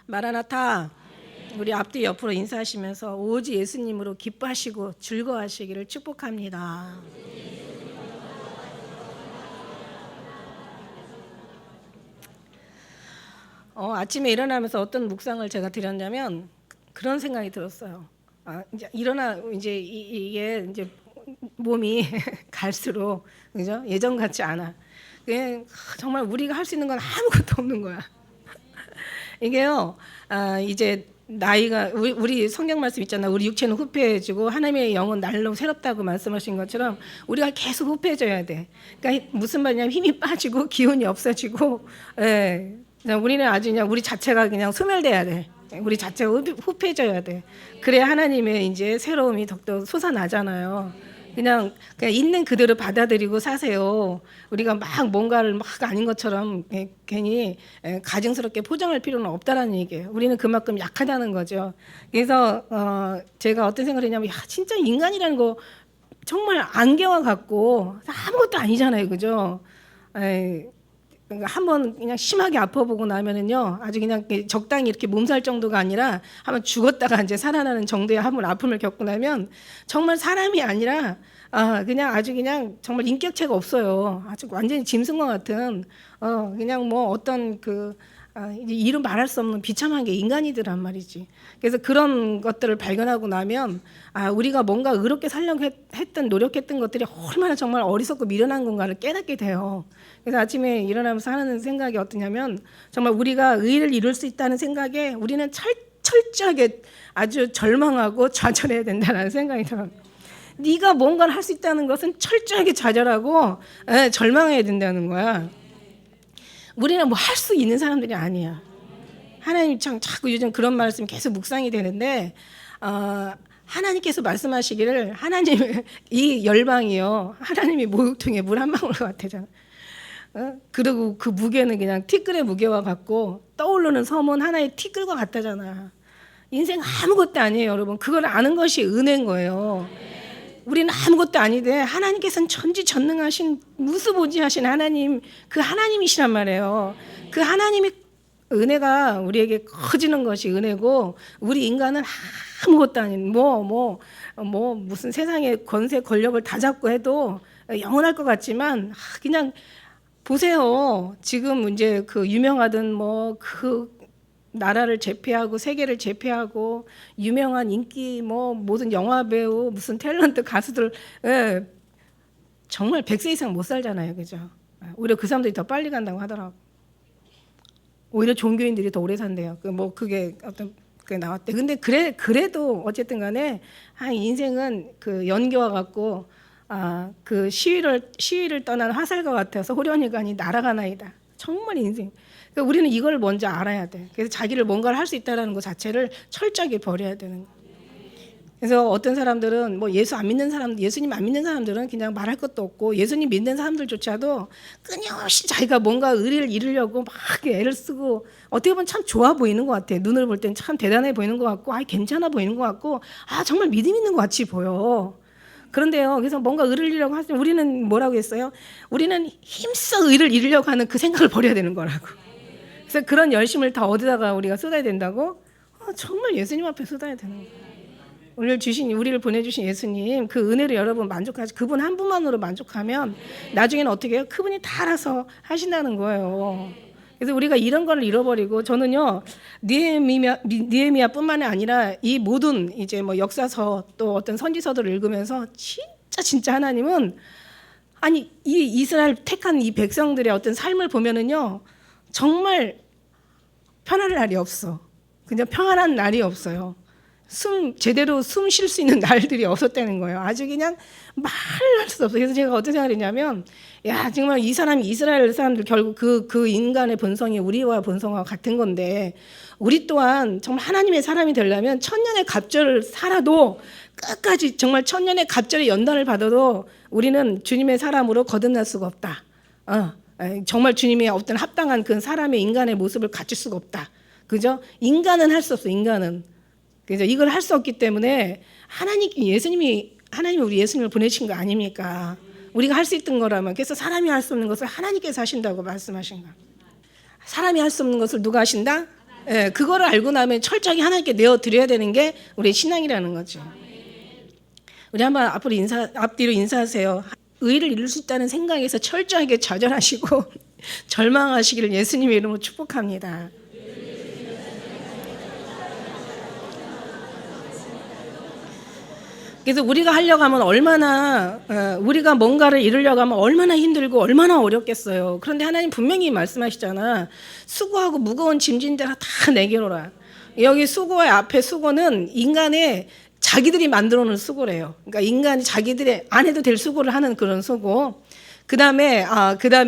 마라나타. 우리 앞뒤 옆으로 인사하시면서 오직 예수님으로 기뻐하시고 즐거워하시기를 축복합니다. 아침에 일어나면서 어떤 묵상을 제가 드렸냐면 그런 생각이 들었어요. 이제 이게 이제 몸이 갈수록 그죠? 예전 같지 않아. 그냥 정말 우리가 할 수 있는 건 아무것도 없는 거야. 이게요. 이제 나이가 우리 성경 말씀 있잖아. 우리 육체는 후패해지고 하나님의 영은 날로 새롭다고 말씀하신 것처럼 우리가 계속 후패해져야 돼. 그러니까 무슨 말이냐면 힘이 빠지고 기운이 없어지고, 예. 우리는 아주 그냥 우리 자체가 그냥 소멸돼야 돼. 우리 자체가 후패해져야 돼. 그래야 하나님의 이제 새로움이 더욱더 솟아나잖아요. 그냥 있는 그대로 받아들이고 사세요. 우리가 막 뭔가를 막 아닌 것처럼 괜히 가증스럽게 포장할 필요는 없다라는 얘기예요. 우리는 그만큼 약하다는 거죠. 그래서 제가 어떤 생각을 했냐면, 야, 진짜 인간이라는 거 정말 안개와 같고 아무것도 아니잖아요, 그죠? 한번 그냥 심하게 아파보고 나면은요, 아주 그냥 적당히 이렇게 몸살 정도가 아니라 한번 죽었다가 이제 살아나는 정도의 한번 아픔을 겪고 나면 정말 사람이 아니라 그냥 아주 그냥 정말 인격체가 없어요. 아주 완전히 짐승과 같은 그냥 뭐 어떤 이제 이름 말할 수 없는 비참한 게 인간이더란 말이지. 그래서 그런 것들을 발견하고 나면 우리가 뭔가 의롭게 살려고 했던 노력했던 것들이 얼마나 정말 어리석고 미련한 건가를 깨닫게 돼요. 그래서 아침에 일어나면서 하는 생각이 어떠냐면, 정말 우리가 의를 이룰 수 있다는 생각에 우리는 철저하게 아주 절망하고 좌절해야 된다는 생각이 들어요. 네가 뭔가를 할 수 있다는 것은 철저하게 좌절하고 절망해야 된다는 거야. 우리는 뭐 할 수 있는 사람들이 아니야. 하나님 참 자꾸 요즘 그런 말씀이 계속 묵상이 되는데, 하나님께서 말씀하시기를 하나님의 이 열방이요, 하나님이 목욕통에 물 한 방울 같아잖아. 그리고 그 무게는 그냥 티끌의 무게와 같고 떠오르는 섬은 하나의 티끌과 같다잖아. 인생 아무것도 아니에요, 여러분. 그걸 아는 것이 은혜인 거예요. 우리는 아무것도 아닌데 하나님께서는 전지전능하신 무수보지하신 하나님, 그 하나님이시란 말이에요. 그 하나님이 은혜가 우리에게 커지는 것이 은혜고, 우리 인간은 아무것도 아닌 무슨 세상의 권세 권력을 다 잡고 해도 영원할 것 같지만, 그냥 보세요. 지금 이제 그 유명하던 그 나라를 제패하고 세계를 제패하고 유명한 인기 모든 영화 배우, 무슨 탤런트 가수들, 정말 100세 이상 못 살잖아요, 그죠? 오히려 그 사람들이 더 빨리 간다고 하더라고. 오히려 종교인들이 더 오래 산대요. 그게 어떤 그게 나왔대. 근데 그래도 어쨌든 간에 인생은 그 연기와 같고, 그 시위를 떠난 화살과 같아서 호련히간이 날아가나이다. 정말 인생. 그러니까 우리는 이걸 먼저 알아야 돼. 그래서 자기를 뭔가를 할 수 있다는 것 자체를 철저하게 버려야 되는 거예요. 그래서 어떤 사람들은 예수님 안 믿는 사람들은 그냥 말할 것도 없고, 예수님 믿는 사람들조차도 끊임없이 자기가 뭔가 의리를 이루려고 막 애를 쓰고, 어떻게 보면 참 좋아 보이는 것 같아. 눈을 볼 땐 참 대단해 보이는 것 같고, 괜찮아 보이는 것 같고, 정말 믿음 있는 것 같이 보여. 그런데요, 그래서 뭔가 의를 이루려고 할 때 우리는 뭐라고 했어요? 우리는 힘써 의를 이루려고 하는 그 생각을 버려야 되는 거라고. 그래서 그런 열심을 다 어디다가 우리가 쏟아야 된다고? 정말 예수님 앞에 쏟아야 되는 거예요. 우리를 보내주신 예수님, 그 은혜를 여러분 만족하지, 그분 한 분만으로 만족하면 나중에는 어떻게 해요? 그분이 다 알아서 하신다는 거예요. 그래서 우리가 이런 걸 잃어버리고, 저는요, 느헤미야뿐만이 아니라 이 모든 이제 역사서 또 어떤 선지서들을 읽으면서 진짜 하나님은 이 이스라엘 택한 이 백성들의 어떤 삶을 보면은요, 정말 편안한 날이 없어. 그냥 평안한 날이 없어요. 제대로 숨 쉴 수 있는 날들이 없었다는 거예요. 아주 그냥 말할 수 없어요. 그래서 제가 어떤 생각을 했냐면, 정말 이 사람이 이스라엘 사람들 결국 그 인간의 본성이 우리와 본성과 같은 건데, 우리 또한 정말 하나님의 사람이 되려면 천년의 갑절을 살아도 끝까지 정말 천년의 갑절의 연단을 받아도 우리는 주님의 사람으로 거듭날 수가 없다. 정말 주님의 어떤 합당한 그 사람의 인간의 모습을 갖출 수가 없다. 그죠? 인간은 할 수 없어, 인간은. 그래서 이걸 할 수 없기 때문에 하나님이 우리 예수님을 보내신 거 아닙니까? 우리가 할 수 있던 거라면. 그래서 사람이 할 수 없는 것을 하나님께서 하신다고 말씀하신 거예요. 사람이 할 수 없는 것을 누가 하신다? 예, 그거를 알고 나면 철저하게 하나님께 내어드려야 되는 게 우리 신앙이라는 거죠. 우리 한번 앞뒤로 인사하세요. 의를 이룰 수 있다는 생각에서 철저하게 좌절하시고 절망하시기를 예수님의 이름으로 축복합니다. 그래서 우리가 하려고 하면 우리가 뭔가를 이루려고 하면 얼마나 힘들고 얼마나 어렵겠어요. 그런데 하나님 분명히 말씀하시잖아. 수고하고 무거운 짐진 자가 다 내게로 오라. 여기 수고의 앞에 수고는 인간의 자기들이 만들어 놓은 수고래요. 그러니까 인간이 자기들이 안 해도 될 수고를 하는 그런 수고. 그다음에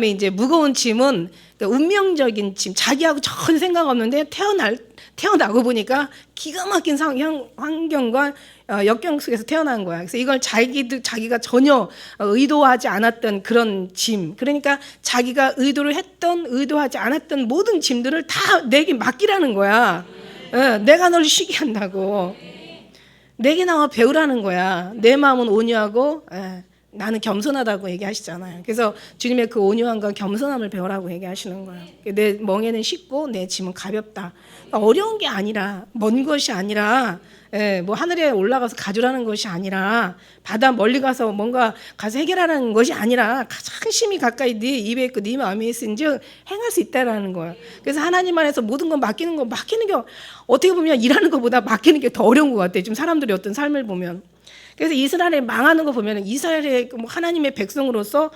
이제 무거운 짐은 그러니까 운명적인 짐, 자기하고 전혀 생각 없는데 태어나고 보니까 기가 막힌 환경과 역경 속에서 태어난 거야. 그래서 이걸 자기가 전혀 의도하지 않았던 그런 짐. 그러니까 자기가 의도하지 않았던 모든 짐들을 다 내게 맡기라는 거야. 내가 널 쉬게 한다고. 내게 나와 배우라는 거야. 내 마음은 온유하고 나는 겸손하다고 얘기하시잖아요. 그래서 주님의 그 온유함과 겸손함을 배우라고 얘기하시는 거예요. 내 멍에는 쉽고 내 짐은 가볍다. 그러니까 어려운 게 아니라, 먼 것이 아니라, 뭐 하늘에 올라가서 가져라는 것이 아니라, 바다 멀리 가서 뭔가 가서 해결하는 것이 아니라 가장 심히 가까이 네 입에 있고 네 마음에 있은즉 행할 수 있다라는 거예요. 그래서 하나님 안에서 모든 거 맡기는 게 어떻게 보면 일하는 것보다 맡기는 게 더 어려운 것 같아요. 지금 사람들이 어떤 삶을 보면. 그래서 이스라엘이 망하는 거 보면 이스라엘의 하나님의 백성으로서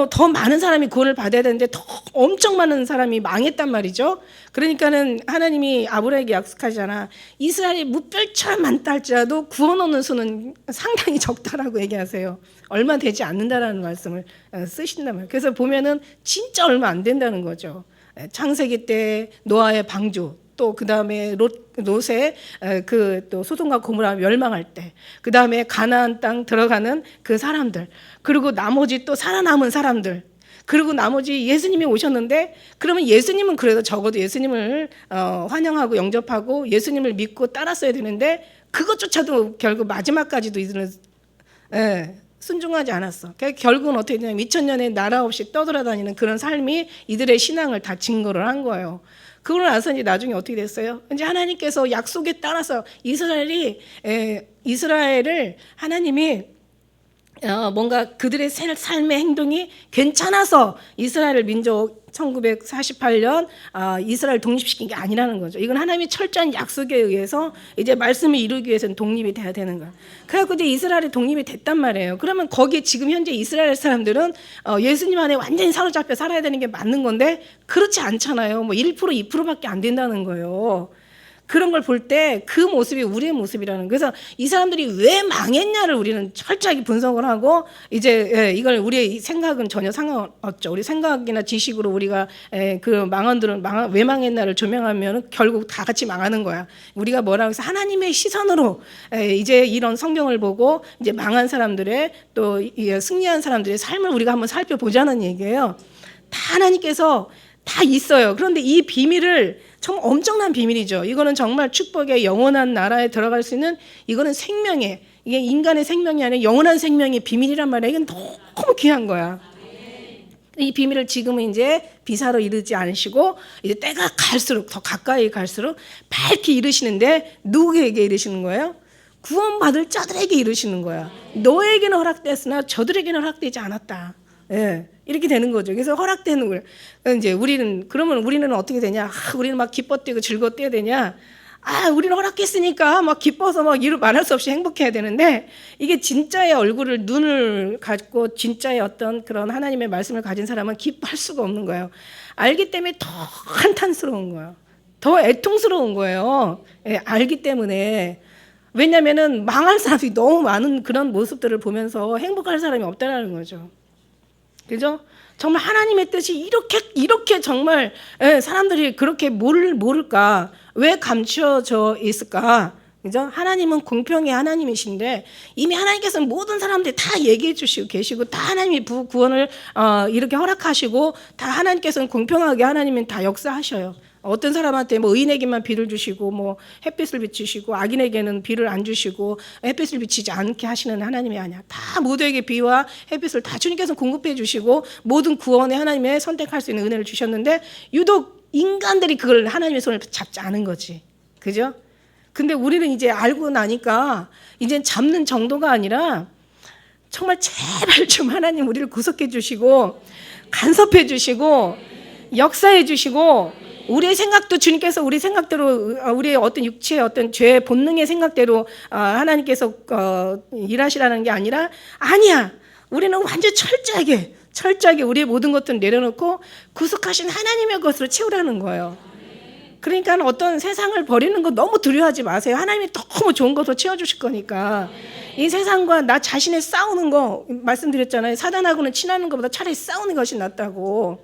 더 많은 사람이 구원을 받아야 되는데 더 엄청 많은 사람이 망했단 말이죠. 그러니까는 하나님이 아브라함에게 약속하잖아. 이스라엘이 무별처럼 많다 할지라도 구원 얻는 수는 상당히 적다라고 얘기하세요. 얼마 되지 않는다라는 말씀을 쓰신단 말이에요. 그래서 보면은 진짜 얼마 안 된다는 거죠. 창세기 때 노아의 방주, 또 그 다음에 롯의 또 소돔과 고모라 멸망할 때, 그 다음에 가나안 땅 들어가는 그 사람들, 그리고 나머지 또 살아남은 사람들, 그리고 나머지 예수님이 오셨는데, 그러면 예수님은 그래도 적어도 예수님을 환영하고 영접하고 예수님을 믿고 따랐어야 되는데 그것조차도 결국 마지막까지도 이들은 순종하지 않았어. 결국은 어떻게 되냐면 2000년의 나라 없이 떠돌아다니는 그런 삶이 이들의 신앙을 다 증거를 한 거예요. 그러고 나서 이제 나중에 어떻게 됐어요? 이제 하나님께서 약속에 따라서 이스라엘을 하나님이 뭔가 그들의 삶의 행동이 괜찮아서 이스라엘 민족 1948년 이스라엘 독립시킨 게 아니라는 거죠. 이건 하나님의 철저한 약속에 의해서 이제 말씀을 이루기 위해서는 독립이 돼야 되는 거야. 그래갖고 이제 이스라엘이 독립이 됐단 말이에요. 그러면 거기에 지금 현재 이스라엘 사람들은 예수님 안에 완전히 사로잡혀 살아야 되는 게 맞는 건데 그렇지 않잖아요. 뭐 1%, 2%밖에 안 된다는 거예요. 그런 걸 볼 때 그 모습이 우리의 모습이라는. 그래서 이 사람들이 왜 망했냐를 우리는 철저하게 분석을 하고 이제 이걸 우리의 생각은 전혀 상관없죠. 우리 생각이나 지식으로 우리가 그 왜 망했나를 조명하면 결국 다 같이 망하는 거야. 우리가 뭐라고 해서 하나님의 시선으로 이제 이런 성경을 보고 이제 망한 사람들의 또 승리한 사람들의 삶을 우리가 한번 살펴보자는 얘기예요. 다 하나님께서 다 있어요. 그런데 이 비밀을 정말 엄청난 비밀이죠. 이거는 정말 축복의 영원한 나라에 들어갈 수 있는, 이거는 생명의, 이게 인간의 생명이 아니라 영원한 생명의 비밀이란 말이에요. 이건 너무 귀한 거야. 이 비밀을 지금은 이제 비사로 이르지 않으시고 이제 때가 갈수록 더 가까이 갈수록 밝히 이르시는데 누구에게 이르시는 거예요? 구원받을 자들에게 이르시는 거야. 너에게는 허락됐으나 저들에게는 허락되지 않았다. 이렇게 되는 거죠. 그래서 허락되는 거예요. 이제 그러면 우리는 어떻게 되냐? 우리는 막 기뻐 뛰고 즐거워 뛰어야 되냐? 우리는 허락했으니까 막 기뻐서 막 이루 말할 수 없이 행복해야 되는데, 이게 진짜의 눈을 갖고 진짜의 어떤 그런 하나님의 말씀을 가진 사람은 기뻐할 수가 없는 거예요. 알기 때문에 더 한탄스러운 거예요. 더 애통스러운 거예요. 알기 때문에. 왜냐면은 망할 사람이 너무 많은 그런 모습들을 보면서 행복할 사람이 없다는 거죠. 그죠? 정말 하나님의 뜻이 이렇게 정말 사람들이 그렇게 모를까? 왜 감추어져 있을까? 그죠? 하나님은 공평의 하나님이신데 이미 하나님께서는 모든 사람들이 다 얘기해 주시고 계시고, 다 하나님이 구원을 이렇게 허락하시고, 다 하나님께서는 공평하게 하나님은 다 역사하셔요. 어떤 사람한테 뭐 의인에게만 비를 주시고 뭐 햇빛을 비추시고 악인에게는 비를 안 주시고 햇빛을 비치지 않게 하시는 하나님이 아니야. 다 모두에게 비와 햇빛을 다 주님께서 공급해 주시고 모든 구원에 하나님의 선택할 수 있는 은혜를 주셨는데, 유독 인간들이 그걸 하나님의 손을 잡지 않은 거지. 그죠? 근데 우리는 이제 알고 나니까 이제 잡는 정도가 아니라 정말 제발 좀 하나님 우리를 구속해 주시고 간섭해 주시고 역사해 주시고 우리의 생각도 주님께서 우리 생각대로 우리의 어떤 육체의 어떤 죄 본능의 생각대로 하나님께서 일하시라는 게 아니라 아니야. 우리는 완전 철저하게 우리의 모든 것들을 내려놓고 구속하신 하나님의 것으로 채우라는 거예요. 그러니까 어떤 세상을 버리는 거 너무 두려워하지 마세요. 하나님이 너무 좋은 것으로 채워주실 거니까. 이 세상과 나 자신의 싸우는 거 말씀드렸잖아요. 사단하고는 친하는 것보다 차라리 싸우는 것이 낫다고.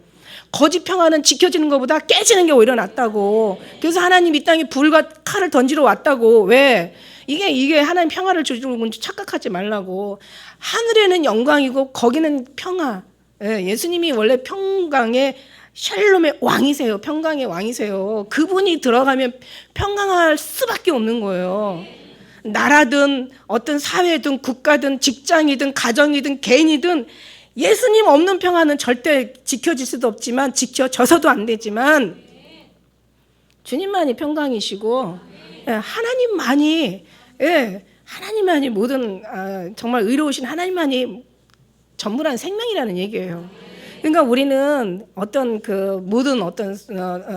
거짓 평화는 지켜지는 것보다 깨지는 게 오히려 낫다고. 그래서 하나님 이 땅에 불과 칼을 던지러 왔다고. 왜? 이게 하나님 평화를 주는 건지 착각하지 말라고. 하늘에는 영광이고 거기는 평화. 예수님이 원래 평강의 샬롬의 왕이세요. 평강의 왕이세요. 그분이 들어가면 평강할 수밖에 없는 거예요. 나라든 어떤 사회든 국가든 직장이든 가정이든 개인이든 예수님 없는 평화는 절대 지켜질 수도 없지만 지켜져서도 안 되지만 주님만이 평강이시고 하나님만이 모든 정말 의로우신 하나님만이 전부란 생명이라는 얘기예요. 그러니까 우리는 어떤 그 모든 어떤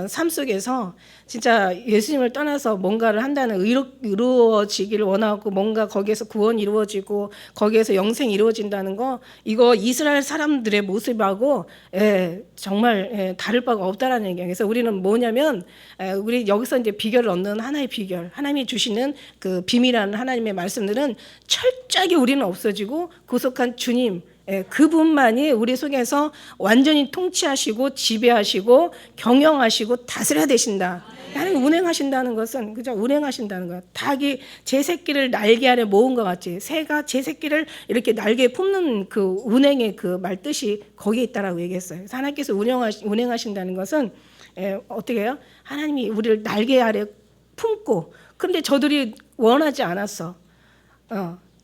삶 속에서 진짜 예수님을 떠나서 뭔가를 한다는 이루어지기를 원하고 뭔가 거기에서 구원이 이루어지고 거기에서 영생이 이루어진다는 거 이거 이스라엘 사람들의 모습하고 정말 다를 바가 없다라는 얘기예요. 그래서 우리는 뭐냐면 우리 여기서 이제 비결을 얻는 하나의 비결, 하나님이 주시는 그 비밀이라는 하나님의 말씀들은 철저하게 우리는 없어지고 구속한 주님 그분만이 우리 속에서 완전히 통치하시고 지배하시고 경영하시고 다스려야 되신다. 하나님 운행하신다는 것은 그죠? 운행하신다는 거야. 닭이 제 새끼를 날개 아래 모은 것 같이 새가 제 새끼를 이렇게 날개에 품는 그 운행의 그 말뜻이 거기에 있다라고 얘기했어요. 그래서 하나님께서 운행하신다는 것은 어떻게 해요? 하나님이 우리를 날개 아래 품고 그런데 저들이 원하지 않았어.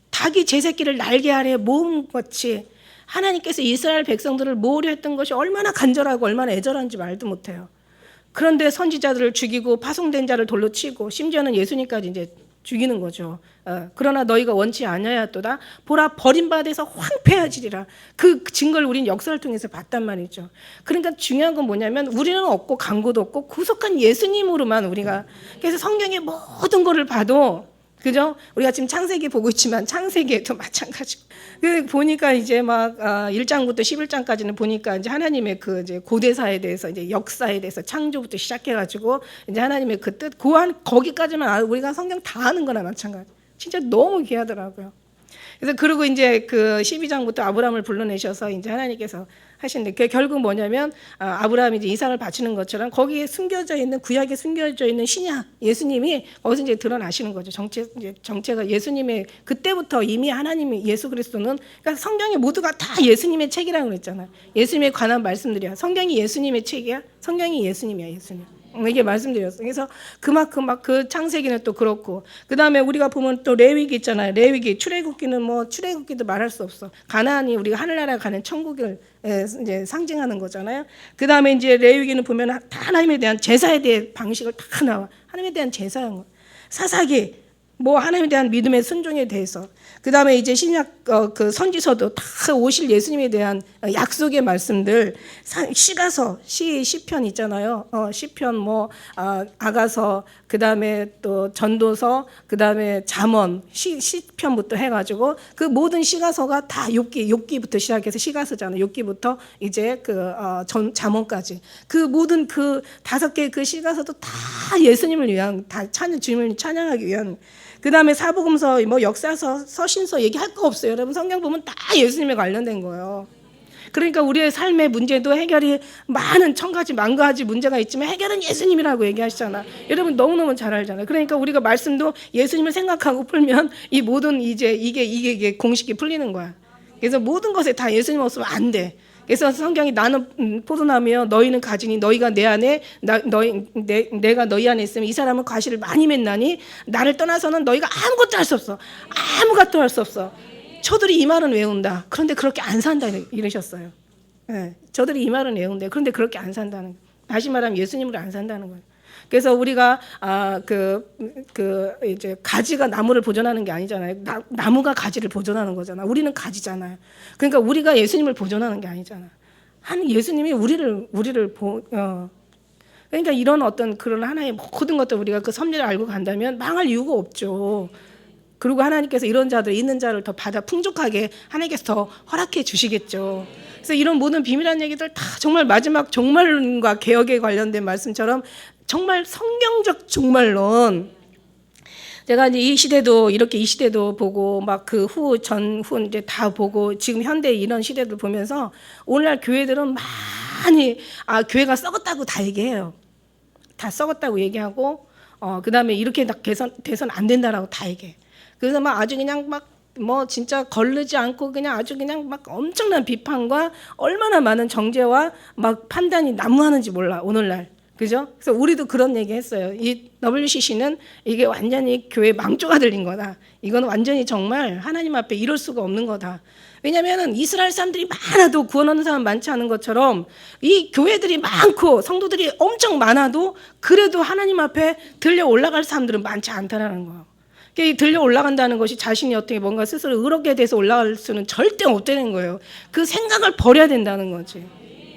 닭이 제 새끼를 날개 아래 모은 것이 하나님께서 이스라엘 백성들을 모으려 했던 것이 얼마나 간절하고 얼마나 애절한지 말도 못해요. 그런데 선지자들을 죽이고 파송된 자를 돌로 치고 심지어는 예수님까지 이제 죽이는 거죠. 그러나 너희가 원치 아니하였도다. 보라 버림받아서 황폐하지리라. 그 증거를 우리는 역사를 통해서 봤단 말이죠. 그러니까 중요한 건 뭐냐면 우리는 없고 강구도 없고 구속한 예수님으로만 우리가 그래서 성경의 모든 거를 봐도 그죠? 우리가 지금 창세기 보고 있지만 창세기에도 마찬가지고. 보니까 이제 막 1장부터 11장까지는 보니까 이제 하나님의 그 이제 고대사에 대해서 이제 역사에 대해서 창조부터 시작해가지고 이제 하나님의 그 뜻, 거기까지만 우리가 성경 다 아는 거나 마찬가지. 진짜 너무 귀하더라고요. 그래서 그리고 이제 그 12장부터 아브라함을 불러내셔서 이제 하나님께서 하시는데 그게 결국 뭐냐면 아브라함이 이제 이삭을 바치는 것처럼 거기에 숨겨져 있는 구약에 숨겨져 있는 신약 예수님이 거기서 이제 드러나시는 거죠. 정체가 예수님의 그때부터 이미 하나님이 예수 그리스도는 그러니까 성경이 모두가 다 예수님의 책이라고 그랬잖아요. 예수님에 관한 말씀들이야. 성경이 예수님의 책이야. 성경이 예수님이야. 예수님. 이게 말씀드렸어요. 그래서 그만큼 막 그 창세기는 또 그렇고 그 다음에 우리가 보면 또 레위기 있잖아요. 레위기 출애굽기는 뭐 출애굽기도 말할 수 없어. 가나안이 우리가 하늘나라 가는 천국을 이제 상징하는 거잖아요. 그 다음에 이제 레위기는 보면 다 하나님에 대한 제사에 대한 방식을 다 나와. 하나님에 대한 제사한 거. 사사기 뭐 하나님에 대한 믿음의 순종에 대해서 그 다음에 이제 신약 그 선지서도 다 오실 예수님에 대한 약속의 말씀들 시가서 시편 있잖아요. 시편 뭐 아가서 그 다음에 또 전도서 그 다음에 잠언 시편부터 해가지고 그 모든 시가서가 다 욥기부터 시작해서 시가서잖아요. 욥기부터 이제 그 잠언까지 그 모든 그 5개의 그 시가서도 다 예수님을 위한 다 주님을 찬양하기 위한 그 다음에 사복음서, 뭐 역사서, 서신서 얘기할 거 없어요. 여러분 성경 보면 다 예수님에 관련된 거예요. 그러니까 우리의 삶의 문제도 해결이 많은 1000가지, 10,000가지 문제가 있지만 해결은 예수님이라고 얘기하시잖아. 여러분 너무너무 잘 알잖아요. 그러니까 우리가 말씀도 예수님을 생각하고 풀면 이 모든 이게 공식이 풀리는 거야. 그래서 모든 것에 다 예수님 없으면 안 돼. 그래서 성경이 나는 포도나무여 너희는 가지니 너희가 내 안에 내가 너희 안에 있으면 이 사람은 과실을 많이 맺나니 나를 떠나서는 너희가 아무것도 할 수 없어. 아무것도 할 수 없어. 저들이 이 말은 외운다. 그런데 그렇게 안 산다 이러셨어요. 네, 저들이 이 말은 외운대. 그런데 그렇게 안 산다는 다시 말하면 예수님으로 안 산다는 거예요. 그래서 우리가 이제 가지가 나무를 보존하는 게 아니잖아요. 나무가 가지를 보존하는 거잖아. 우리는 가지잖아요. 그러니까 우리가 예수님을 보존하는 게 아니잖아. 예수님이 우리를 그러니까 이런 어떤 그런 하나의 모든 것들 우리가 그 섭리를 알고 간다면 망할 이유가 없죠. 그리고 하나님께서 이런 자들 있는 자를 더 받아 풍족하게 하나님께서 더 허락해 주시겠죠. 그래서 이런 모든 비밀한 얘기들 다 정말 마지막 종말론과 개혁에 관련된 말씀처럼 정말 성경적 종말론. 제가 이제 이 시대도 보고 막 그 후 이제 다 보고 지금 현대 이런 시대들 보면서 오늘날 교회들은 많이 교회가 썩었다고 다 얘기해요. 다 썩었다고 얘기하고 그다음에 이렇게 돼선 안 된다라고 다 얘기해. 그래서 막 아주 그냥 막 뭐 진짜 거르지 않고 그냥 아주 그냥 막 엄청난 비판과 얼마나 많은 정죄와 막 판단이 난무하는지 몰라 오늘날. 그죠? 그래서 우리도 그런 얘기 했어요. 이 WCC는 이게 완전히 교회 망조가 들린 거다. 이건 완전히 정말 하나님 앞에 이럴 수가 없는 거다. 왜냐하면 이스라엘 사람들이 많아도 구원하는 사람 많지 않은 것처럼 이 교회들이 많고 성도들이 엄청 많아도 그래도 하나님 앞에 들려 올라갈 사람들은 많지 않다라는 거예요. 들려 올라간다는 것이 자신이 어떻게 뭔가 스스로 의롭게 돼서 올라갈 수는 절대 없다는 거예요. 그 생각을 버려야 된다는 거지.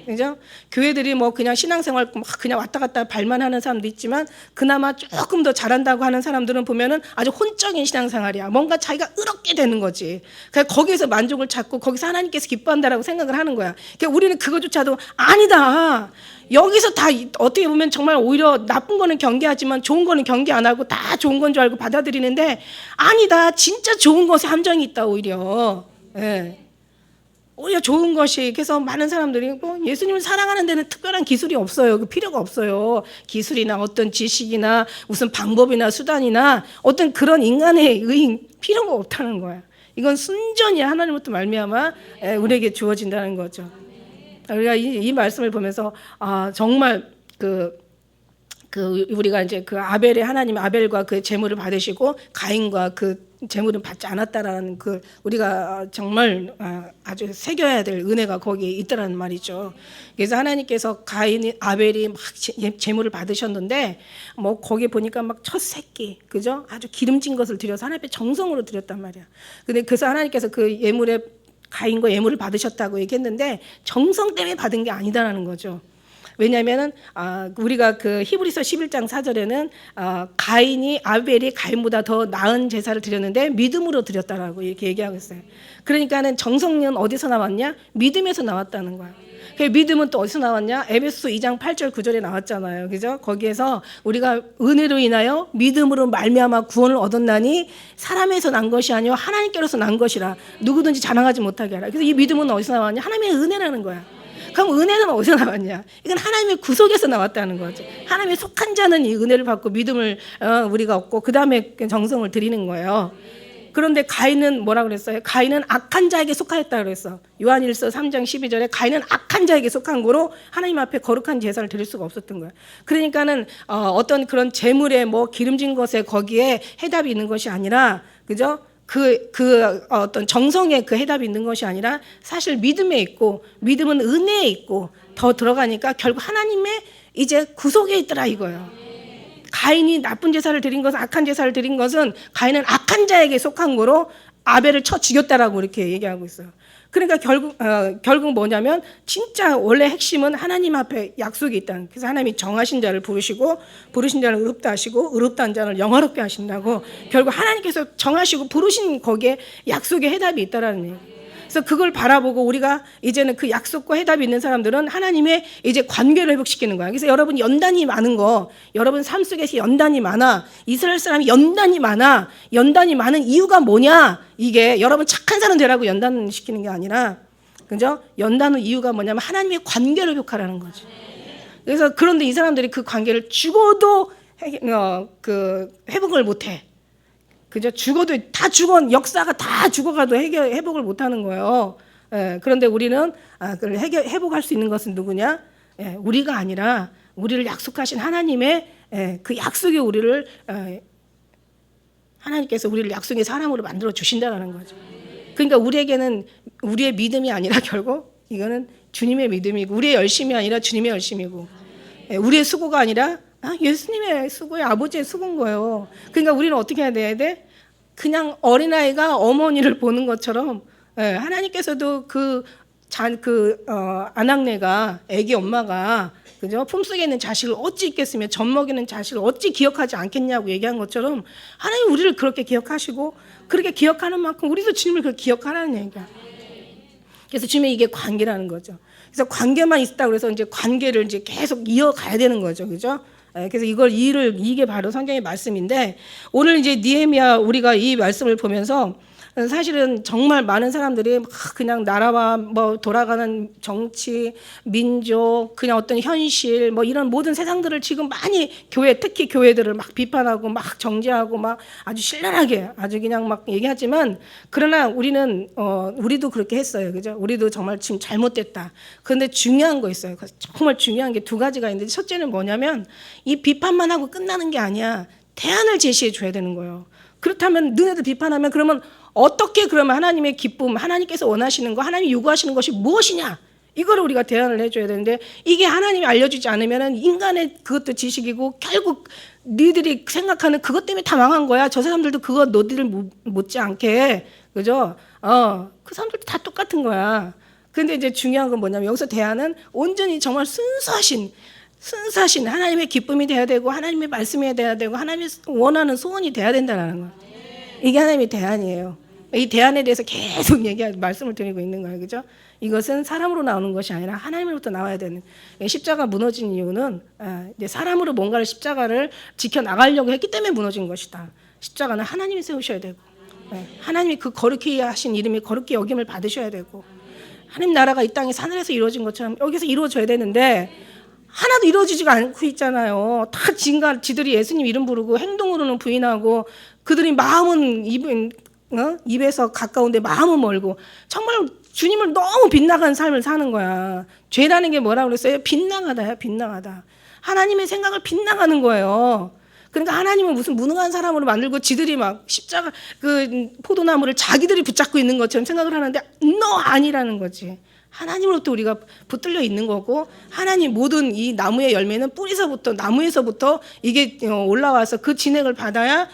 그죠? 교회들이 뭐 그냥 신앙생활 막 그냥 왔다 갔다 발만 하는 사람도 있지만 그나마 조금 더 잘한다고 하는 사람들은 보면은 아주 혼적인 신앙생활이야. 뭔가 자기가 의롭게 되는 거지. 그러니까 거기에서 만족을 찾고 거기서 하나님께서 기뻐한다라고 생각을 하는 거야. 그러니까 우리는 그거조차도 아니다. 여기서 다 어떻게 보면 정말 오히려 나쁜 거는 경계하지만 좋은 거는 경계 안 하고 다 좋은 건 줄 알고 받아들이는데 아니다. 진짜 좋은 것에 함정이 있다 오히려. 예. 오히려 좋은 것이. 그래서 많은 사람들이 예수님을 사랑하는 데는 특별한 기술이 없어요. 그 필요가 없어요. 기술이나 어떤 지식이나 무슨 방법이나 수단이나 어떤 그런 인간의 필요가 없다는 거야. 이건 순전히 하나님부터 말미암아 우리에게 주어진다는 거죠. 우리가 이 말씀을 보면서 정말 우리가 이제 그 하나님 아벨과 그 제물을 받으시고 가인과 그 제물은 받지 않았다라는 그 우리가 정말 아주 새겨야 될 은혜가 거기에 있다라는 말이죠. 그래서 하나님께서 아벨이 막 제물을 받으셨는데 뭐 거기 보니까 막 첫 새끼, 그죠? 아주 기름진 것을 드려서 하나님 앞에 정성으로 드렸단 말이야. 근데 그래서 하나님께서 그 예물에 가인과 예물을 받으셨다고 얘기했는데 정성 때문에 받은 게 아니다라는 거죠. 왜냐하면은 우리가 그 히브리서 11장 4절에는 가인이 아벨이 가인보다 더 나은 제사를 드렸는데 믿음으로 드렸다라고 이렇게 얘기하고 있어요. 그러니까는 정성은 어디서 나왔냐? 믿음에서 나왔다는 거야. 그 믿음은 또 어디서 나왔냐? 에베소서 2장 8절 9절에 나왔잖아요. 그죠? 거기에서 우리가 은혜로 인하여 믿음으로 말미암아 구원을 얻었나니 사람에서 난 것이 아니요 하나님께로서 난 것이라 누구든지 자랑하지 못하게 하라. 그래서 이 믿음은 어디서 나왔냐? 하나님의 은혜라는 거야. 그럼 은혜는 어디서 나왔냐? 이건 하나님의 구속에서 나왔다는 거죠. 하나님의 속한 자는 이 은혜를 받고 믿음을 우리가 얻고 그 다음에 정성을 드리는 거예요. 그런데 가인은 뭐라 그랬어요? 가인은 악한 자에게 속하였다 그랬어. 요한일서 3장 12절에 가인은 악한 자에게 속한 거로 하나님 앞에 거룩한 제사를 드릴 수가 없었던 거예요. 그러니까는 어떤 그런 재물에 뭐 기름진 것에 거기에 해답이 있는 것이 아니라, 그죠? 어떤 정성에 그 해답이 있는 것이 아니라 사실 믿음에 있고, 믿음은 은혜에 있고 더 들어가니까 결국 하나님의 이제 구속에 있더라 이거예요. 가인이 나쁜 제사를 드린 것은, 악한 제사를 드린 것은 가인은 악한 자에게 속한 거로 아벨을 쳐 죽였다라고 이렇게 얘기하고 있어요. 그러니까 결국 뭐냐면 진짜 원래 핵심은 하나님 앞에 약속이 있다는. 그래서 하나님이 정하신 자를 부르시고 부르신 자를 의롭다 하시고 의롭다 한 자를 영화롭게 하신다고 결국 하나님께서 정하시고 부르신 거기에 약속의 해답이 있다라는 얘기예요. 그래서 그걸 바라보고 우리가 이제는 그 약속과 해답이 있는 사람들은 하나님의 이제 관계를 회복시키는 거야. 그래서 여러분 연단이 많은 거, 여러분 삶 속에서 연단이 많아. 이스라엘 사람이 연단이 많아. 연단이 많은 이유가 뭐냐? 이게 여러분 착한 사람 되라고 연단시키는 게 아니라, 그죠? 연단의 이유가 뭐냐면 하나님의 관계를 회복하라는 거지. 그래서 그런데 이 사람들이 그 관계를 죽어도 회복을 못해. 그죠? 죽어도 다 역사가 다 죽어가도 회복을 못하는 거예요. 그런데 우리는 그걸 회복할 수 있는 것은 누구냐? 우리가 아니라 우리를 약속하신 하나님의 그 약속이 하나님께서 우리를 약속의 사람으로 만들어 주신다는 거죠. 그러니까 우리에게는 우리의 믿음이 아니라 결국 이거는 주님의 믿음이고, 우리의 열심이 아니라 주님의 열심이고, 우리의 수고가 아니라 예수님의 수고예요. 아버지의 수고인 거예요. 그러니까 우리는 어떻게 해야 돼? 그냥 어린아이가 어머니를 보는 것처럼 하나님께서도 아낙네가 아기 엄마가 그죠? 품속에 있는 자식을 어찌 있겠으며 젖 먹이는 자식을 어찌 기억하지 않겠냐고 얘기한 것처럼 하나님 우리를 그렇게 기억하시고 그렇게 기억하는 만큼 우리도 주님을 그렇게 기억하라는 얘기야. 그래서 주님의 이게 관계라는 거죠. 그래서 관계만 있다 그래서 이제 관계를 이제 계속 이어가야 되는 거죠. 그죠? 그래서 이게 바로 성경의 말씀인데 오늘 이제 느헤미야 우리가 이 말씀을 보면서 사실은 정말 많은 사람들이 그냥 나라와 뭐 돌아가는 정치, 민족, 그냥 어떤 현실 뭐 이런 모든 세상들을 지금 많이 특히 교회들을 막 비판하고 막 정죄하고 막 아주 신랄하게 아주 그냥 막 얘기하지만 그러나 우리도 그렇게 했어요. 그죠? 우리도 정말 지금 잘못됐다. 그런데 중요한 거 있어요. 정말 중요한 게 두 가지가 있는데 첫째는 뭐냐면 이 비판만 하고 끝나는 게 아니야. 대안을 제시해 줘야 되는 거예요. 그렇다면 너네들 비판하면 그러면 어떻게 그러면 하나님의 기쁨, 하나님께서 원하시는 거, 하나님이 요구하시는 것이 무엇이냐? 이거를 우리가 대안을 해줘야 되는데 이게 하나님이 알려주지 않으면 인간의 그것도 지식이고 결국 너희들이 생각하는 그것 때문에 다 망한 거야. 저 사람들도 그거 너희들 못지않게 그죠? 그 사람들도 다 똑같은 거야. 근데 이제 중요한 건 뭐냐면 여기서 대안은 온전히 정말 순수하신 하나님의 기쁨이 돼야 되고 하나님의 말씀이 돼야 되고 하나님이 원하는 소원이 돼야 된다는 거야. 이게 하나님의 대안이에요. 이 대안에 대해서 계속 말씀을 드리고 있는 거예요. 그죠? 이것은 사람으로 나오는 것이 아니라 하나님으로부터 나와야 되는. 십자가 무너진 이유는 이제 사람으로 뭔가를 십자가를 지켜나가려고 했기 때문에 무너진 것이다. 십자가는 하나님이 세우셔야 되고 하나님이 그 거룩히 하신 이름이 거룩히 여김을 받으셔야 되고 하나님 나라가 이 땅에 하늘에서 이루어진 것처럼 여기서 이루어져야 되는데 하나도 이루어지지가 않고 있잖아요. 다 지들이 예수님 이름 부르고 행동으로는 부인하고 그들이 마음은 입에서 가까운데 마음은 멀고 정말 주님을 너무 빗나간 삶을 사는 거야. 죄라는 게 뭐라고 그랬어요? 빗나가다야, 빗나가다. 하나님의 생각을 빗나가는 거예요. 그러니까 하나님은 무슨 무능한 사람으로 만들고 지들이 막 십자가 포도나무를 자기들이 붙잡고 있는 것처럼 생각을 하는데 너 아니라는 거지. 하나님으로부터 우리가 붙들려 있는 거고 하나님 모든 이 나무의 열매는 뿌리서부터 나무에서부터 이게 올라와서 그 진액을 받아야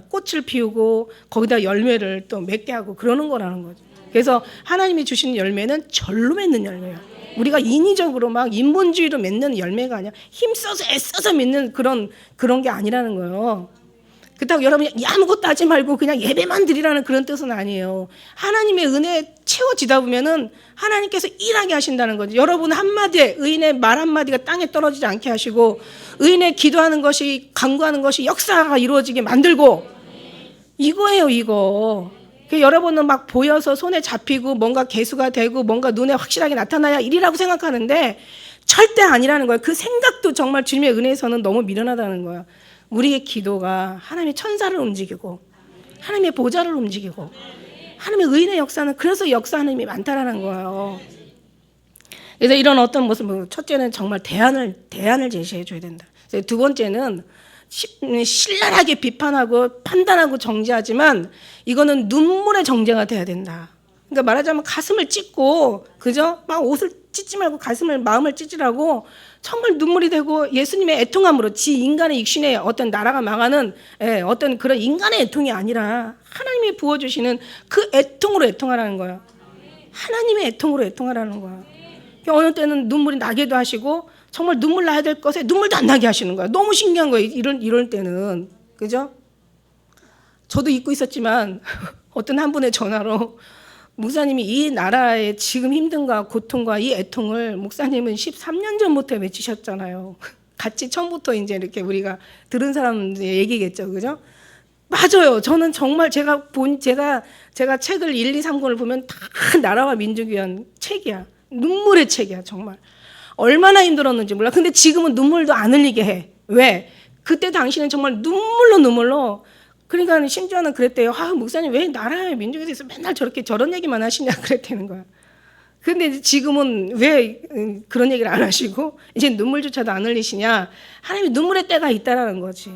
꽃을 피우고 거기다 열매를 또 맺게 하고 그러는 거라는 거죠. 그래서 하나님이 주시는 열매는 절로 맺는 열매예요. 우리가 인위적으로 막 인본주의로 맺는 열매가 아니야. 힘써서 애써서 맺는 그런 게 아니라는 거예요. 그렇다고 여러분이 아무것도 하지 말고 그냥 예배만 드리라는 그런 뜻은 아니에요. 하나님의 은혜에 채워지다 보면은 하나님께서 일하게 하신다는 거죠. 여러분 한마디에 의인의 말 한마디가 땅에 떨어지지 않게 하시고 의인의 기도하는 것이 간구하는 것이 역사가 이루어지게 만들고 이거예요. 이거. 여러분은 막 보여서 손에 잡히고 뭔가 개수가 되고 뭔가 눈에 확실하게 나타나야 일이라고 생각하는데 절대 아니라는 거예요. 그 생각도 정말 주님의 은혜에서는 너무 미련하다는 거예요. 우리의 기도가 하나님의 천사를 움직이고 하나님의 보좌를 움직이고 하나님의 의인의 역사는 그래서 역사하는 힘이 많다라는 거예요. 그래서 이런 어떤 모습, 첫째는 정말 대안을 제시해 줘야 된다. 두 번째는 신랄하게 비판하고 판단하고 정죄하지만 이거는 눈물의 정죄가 돼야 된다. 그러니까 말하자면 가슴을 찢고 그죠? 막 옷을 찢지 말고 마음을 찢으라고 정말 눈물이 되고 예수님의 애통함으로 인간의 육신의 어떤 나라가 망하는 어떤 그런 인간의 애통이 아니라 하나님이 부어주시는 그 애통으로 애통하라는 거예요. 하나님의 애통으로 애통하라는 거예요. 어느 때는 눈물이 나게도 하시고 정말 눈물 나야 될 것에 눈물도 안 나게 하시는 거예요. 너무 신기한 거예요. 이럴 때는. 그죠? 저도 잊고 있었지만 어떤 한 분의 전화로 목사님이 이 나라의 지금 힘든과 고통과 이 애통을 목사님은 13년 전부터 외치셨잖아요. 같이 처음부터 이제 이렇게 우리가 들은 사람들의 얘기겠죠. 그죠? 맞아요. 저는 정말 제가 책을 1, 2, 3권을 보면 다 나라와 민족을 위한 책이야. 눈물의 책이야, 정말. 얼마나 힘들었는지 몰라. 근데 지금은 눈물도 안 흘리게 해. 왜? 그때 당시는 정말 눈물로 그러니까 심지어는 그랬대요. 목사님 왜 나라의 민족에 대해서 맨날 저런 얘기만 하시냐 그랬다는 거야. 근데 지금은 왜 그런 얘기를 안 하시고 이제 눈물조차도 안 흘리시냐. 하나님이 눈물의 때가 있다라는 거지.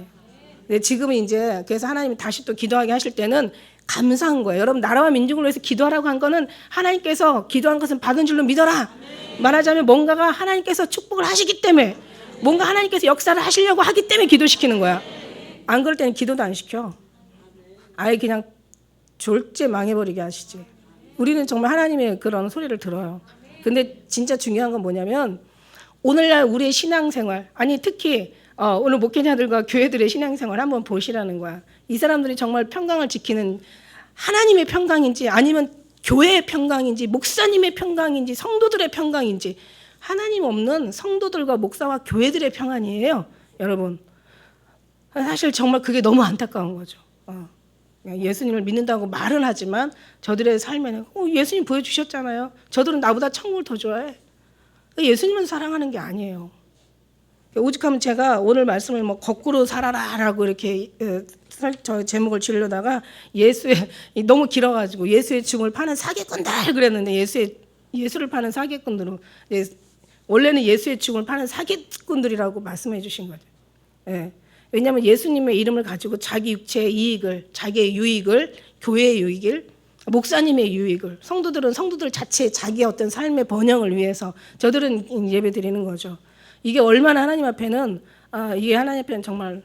근데 지금은 이제 그래서 하나님이 다시 또 기도하게 하실 때는 감사한 거예요. 여러분 나라와 민족을 위해서 기도하라고 한 거는 하나님께서 기도한 것은 받은 줄로 믿어라. 말하자면 뭔가가 하나님께서 축복을 하시기 때문에 뭔가 하나님께서 역사를 하시려고 하기 때문에 기도시키는 거야. 안 그럴 때는 기도도 안 시켜. 아예 그냥 졸제 망해버리게 하시지. 우리는 정말 하나님의 그런 소리를 들어요. 근데 진짜 중요한 건 뭐냐면 오늘날 우리의 신앙생활, 아니 특히 오늘 목회자들과 교회들의 신앙생활 한번 보시라는 거야. 이 사람들이 정말 평강을 지키는 하나님의 평강인지 아니면 교회의 평강인지 목사님의 평강인지 성도들의 평강인지, 하나님 없는 성도들과 목사와 교회들의 평안이에요, 여러분. 사실 정말 그게 너무 안타까운 거죠. 예수님을 믿는다고 말은 하지만 저들의 삶에는 예수님 보여주셨잖아요. 저들은 나보다 천국을 더 좋아해. 예수님은 사랑하는 게 아니에요. 오죽하면 제가 오늘 말씀을 뭐 거꾸로 살아라라고 이렇게 저 제목을 지으려다가 예수의 너무 길어가지고 예수의 죽음을 파는 사기꾼들 그랬는데 예수를 파는 사기꾼들로, 원래는 예수의 죽음을 파는 사기꾼들이라고 말씀해 주신 거죠. 예. 왜냐하면 예수님의 이름을 가지고 자기 육체의 이익을, 자기의 유익을, 교회의 유익을, 목사님의 유익을, 성도들은 성도들 자체의 자기의 어떤 삶의 번영을 위해서 저들은 예배 드리는 거죠. 이게 얼마나 하나님 앞에는 이게 하나님 앞에는 정말